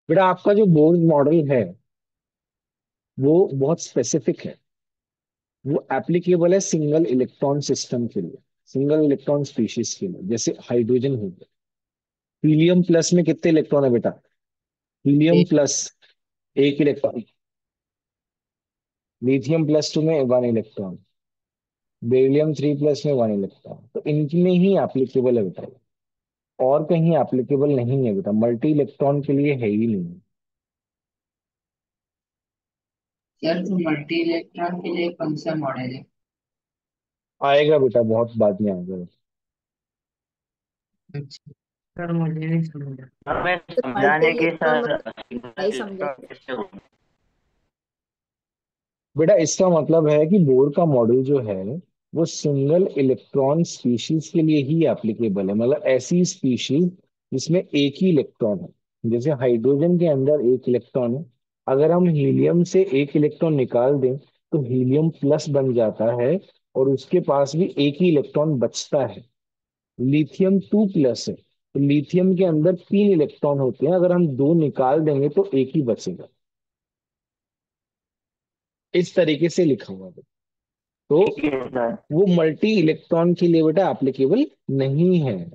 बेटा आपका जो बोर्ड मॉडल है वो बहुत स्पेसिफिक है। वो एप्लीकेबल है सिंगल इलेक्ट्रॉन सिस्टम के लिए, सिंगल इलेक्ट्रॉन स्पीशीज के लिए। जैसे हाइड्रोजन हो गया, हीलियम प्लस में कितने इलेक्ट्रॉन है बेटा? हीलियम प्लस एक इलेक्ट्रॉन। लिथियम प्लस टू में 1 इलेक्ट्रॉन। बेरिलियम 3 प्लस में 1 इलेक्ट्रॉन। तो इनमें ही एप्लीकेबल है बेटा, और कहीं एप्लीकेबल नहीं है बेटा, मल्टी इलेक्ट्रॉन के लिए है ही नहीं। सर तो मल्टी इलेक्ट्रॉन के लिए कौन सा मॉडल है? आएगा बेटा, बहुत बाद में आएगा। अच्छा। सर मुझे नहीं समझा। हमें तो मल्टी समझाने के इलेक्ट्रॉन सर मतलब सिंगल नहीं समझे इलेक्ट्रॉन फिर। कैसे होगा? बेटा इसका मतलब है कि बोर का मॉडल जो है वो सिंगल इलेक्ट्रॉन स्पीशीज के लिए ही एप्लीकेबल है, मतलब ऐसी स्पीशीज जिसमें एक ही इलेक्ट्रॉन है। जैसे हाइड्रोजन के अंदर एक इलेक्ट्रॉन है, अगर हम हीलियम से एक इलेक्ट्रॉन निकाल दें तो हीलियम प्लस बन जाता है और उसके पास भी एक ही इलेक्ट्रॉन बचता है। लिथियम 2 प्लस है, तो लिथियम के अंदर 3 इलेक्ट्रॉन होते हैं, अगर हम दो निकाल देंगे तो एक ही बचेगा। इस तरीके से लिखा हुआ है। तो ठीक है सर। वो मल्टी इलेक्ट्रॉन के लिए बेटा एप्लीकेबल नहीं है।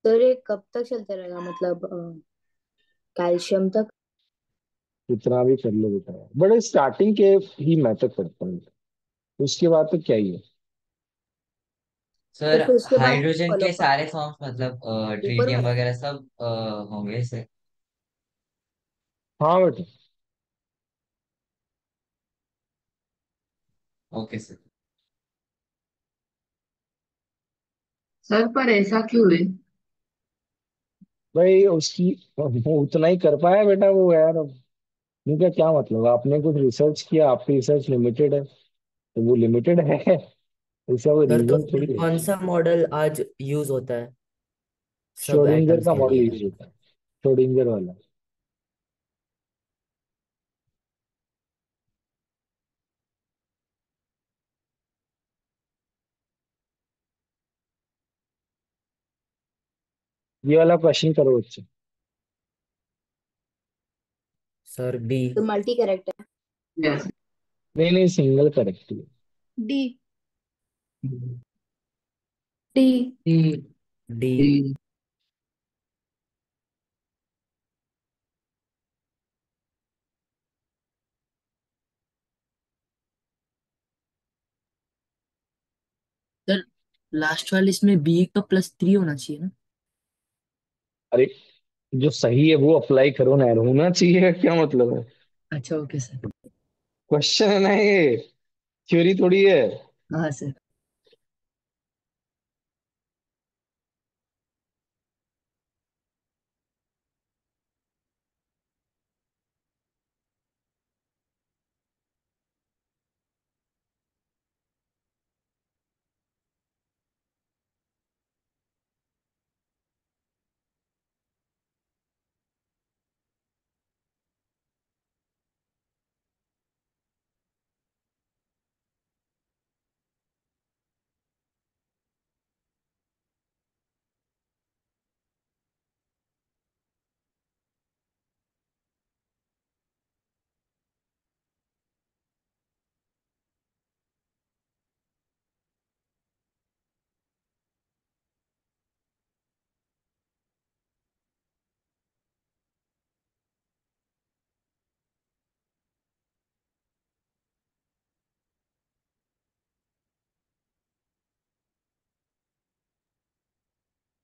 सर ये कब तक चलता रहेगा, मतलब कैल्शियम तक? कितना भी कर लो बेटा, बड़े स्टार्टिंग के ही मैटर करता है, उसके बाद तो क्या ही है। तो सर फिर उसके बाद हाइड्रोजन के फॉलो सारे फॉर्म्स मतलब ऊपर ट्रिटियम वाला। वगैरह सब होंगे सर? हाँ बेटा। Okay sir. सर पर ऐसा क्यों है? भाई उसकी वो उतना ही कर पाया बेटा वो यार, अब इनका क्या मतलब, आपने कुछ रिसर्च किया, आपकी रिसर्च लिमिटेड है तो वो लिमिटेड है, इसका कोई सर तो रीजन फिर थोड़ी है। कौन सा मॉडल आज यूज होता है सब श्रोडिंगर एटम्स का के मॉडल लिए? यूज होता है, श्रोडिंगर वाला। ये वाला क्वेश्चन करो बच्चे। Sir B. तो मल्टी करेक्ट है। यस। नहीं नहीं, सिंगल करेक्ट है। D. D. D. Sir last वाले इसमें बी का +3 होना चाहिए ना? अरे जो सही है वो अप्लाई करो ना यार, होना चाहिए का क्या मतलब है। अच्छा ओके सर। क्वेश्चन है ना ये, थ्योरी थोड़ी है। हाँ sir.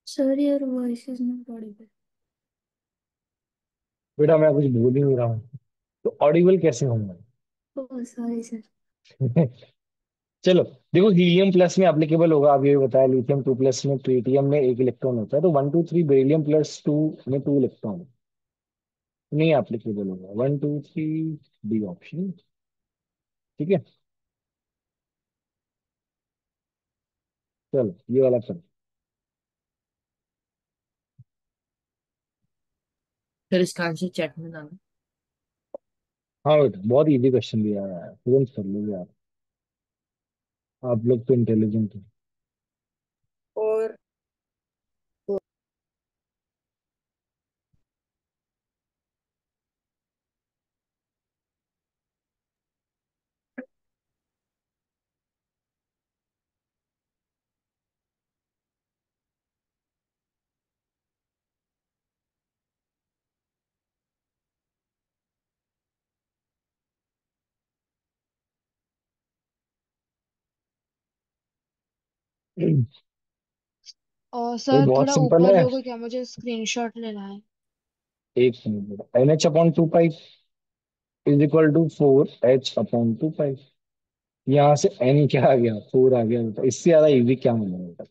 Sir, your voice is not audible. बेटा मैं कुछ बोल ही नहीं रहा हूँ, तो ऑडिबल कैसे होंगे। Oh, sorry, sir. चलो देखो, हीलियम प्लस में एप्लीकेबल होगा, अभी भी बताया, लिथियम 2 प्लस में, ट्रिटियम में एक इलेक्ट्रॉन होता है, तो 1 2 3 बेरिलियम +2 में 2 इलेक्ट्रॉन नहीं एप्लीकेबल होगा, 1 2 3 डी ऑप्शन। ठीक है, चलो ये वाला करो। सर इसका आंसर चैट में डालो। हाँ बेटा, बहुत इजी क्वेश्चन दिया है यार, तुरंत कर लोगे आप, आप लोग तो इंटेलिजेंट हो। और और ये सर बहुत थोड़ा सिंपल ऊपर है। लोगे क्या, मुझे स्क्रीनशॉट लेना है। एक मिनट बेटा, NH/2 pi is equal to 4H/2 pi. यहाँ से N क्या आ गया, 4 आ गया बेटा, इससे ज्यादा इजी क्या मिलेगा बेटा।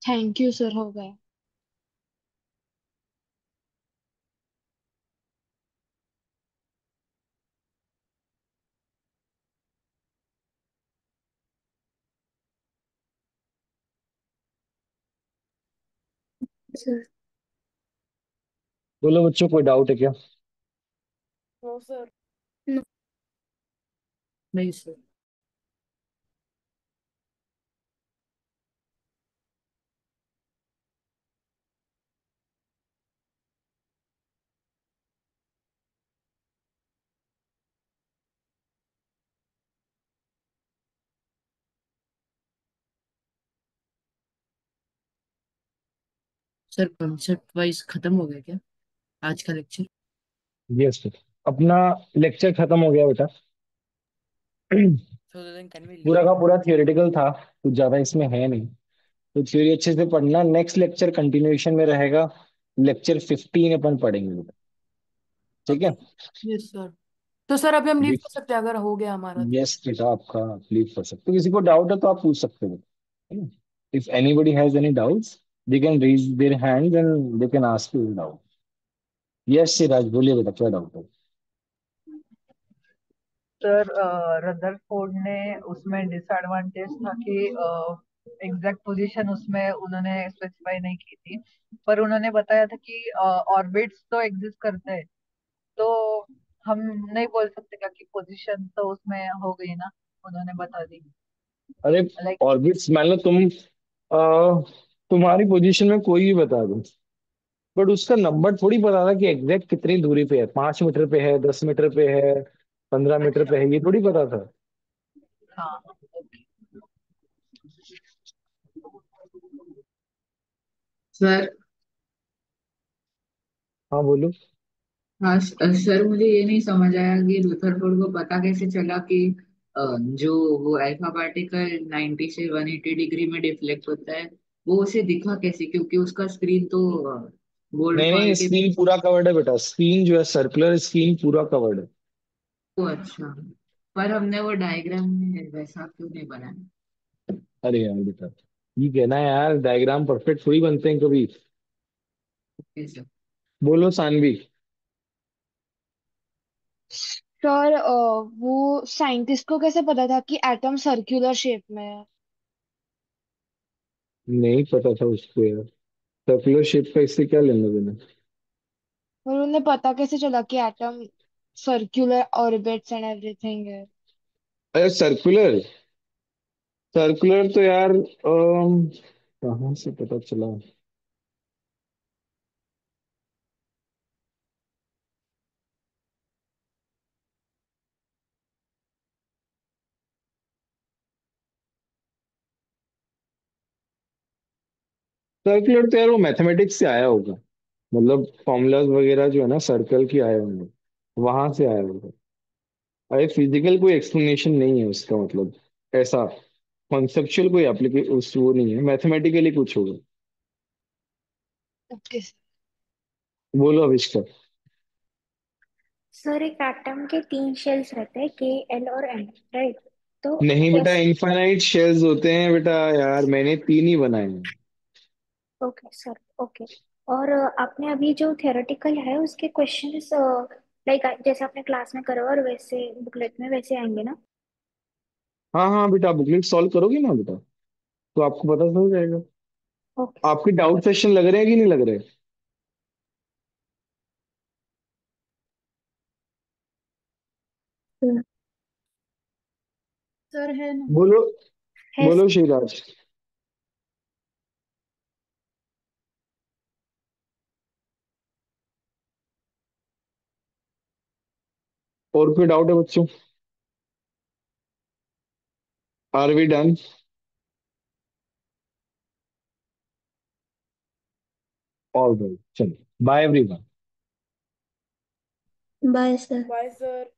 थैंक यू सर, हो गया। सर। बोलो बच्चों, कोई डाउट है क्या? No sir. नहीं सर। सर कॉन्सेप्ट वाइज खत्म हो गया क्या आज का लेक्चर? यस सर, अपना लेक्चर खत्म हो गया बेटा। So then can we पूरा leave? का पूरा थियोरेटिकल था, कुछ ज्यादा इसमें है नहीं। तो थ्योरी अच्छे से पढ़ना, नेक्स्ट लेक्चर कंटिन्यूएशन में रहेगा। लेक्चर 15 अपन पढ़ेंगे बेटा, ठीक है? Yes sir. तो सर अभी हम लीव अभी कर सकते हैं अगर हो गया हमारा तो। यस बेटा, आपका आप लीव कर सकते हो। किसी को डाउट है तो आप पूछ सकते हो। If anybody has any doubts, they can raise their hands and they can ask you doubt. Yes Siraj, बोलिए बेटा, क्या डाउट है? सर रदरफोर्ड ने उसमें डिसएडवांटेज था कि एग्जैक्ट पोजीशन उसमें उन्होंने स्पेसिफाई नहीं की थी, पर उन्होंने बताया था कि ऑर्बिट्स तो एग्जिस्ट करते हैं। तो हम नहीं बोल सकते क्या कि पोजीशन तो उसमें हो गई ना, उन्होंने बता दी। अरे लाइक ऑर्बिट्स मान लो तुम, तुम्हारी पोजीशन में कोई भी बता दो, बट उसका नंबर थोड़ी पता था कि एग्जैक्ट कितनी दूरी पे है, 5 मीटर पे है, 10 मीटर पे है, 15 मीटर अच्छा। पे है, ये थोड़ी पता था। हाँ। सर। हाँ बोलो। हाँ सर, मुझे ये नहीं समझ आया कि रुदरफोर्ड को पता कैसे चला कि जो वो अल्फा पार्टिकल 90 से 180 डिग्री में डिफ्लेक्ट होता है, वो उसे दिखा कैसे? क्योंकि उसका स्क्रीन तो गोल्ड नहीं नहीं, फॉइल के। स्क्रीन पूरा कवर्ड है बेटा, स्क्रीन जो है सर्कुलर स्क्रीन पूरा कवर्ड है। ओ अच्छा। पर हमने वो डायग्राम में वैसा क्यों नहीं बनाया? अरे यार बेटा, ये कहना है यार, डायग्राम परफेक्ट थोड़ी बनते हैं कभी। Okay sir. बोलो सानवी। सर वो साइंटिस्ट को कैसे पता था कि एटम सर्कुलर शेप में है? नहीं पता था उसको यार, सर्कुलर शेप का इससे क्या लेना देना? और उन्हें पता कैसे चला कि atom circular orbits and everything है? अरे सर्कुलर, सर्कुलर तो यार कहाँ से पता चला? सर्कुलर तो यार वो मैथमेटिक्स से आया होगा, मतलब फॉर्मूलाज वगैरह जो है ना सर्कल की आए होंगे, वहां से आया होगा। अरे फिजिकल कोई एक्सप्लेनेशन नहीं है उसका, मतलब ऐसा कॉन्सेप्चुअल कोई एप्लीकेशन उस वो नहीं है, मैथमेटिकली कुछ होगा। ओके। बोलो आविष्कार। सर एक एटम के 3 शेल्स रहते हैं, के, एल और एम, राइट? तो नहीं बेटा, कैसे? इनफाइनाइट शेल्स होते हैं बेटा, यार मैंने 3 ही बनाए हैं। Okay sir, okay. और आपने अभी जो थियोरेटिकल है उसके क्वेश्चंस लाइक जैसे आपने क्लास में करा और वैसे बुकलेट में वैसे आएंगे ना? हाँ हाँ बेटा, बुकलेट सॉल्व करोगे ना बेटा, तो आपको पता चल जाएगा। ओके आपके डाउट सेशन लग रहे हैं कि नहीं लग रहे? सर। सर है ना। बोलो। है बोलो सर। श्रीराज। और कोई डाउट है बच्चों? Are we done? All right, चलो, bye everyone. Bye sir. Bye sir.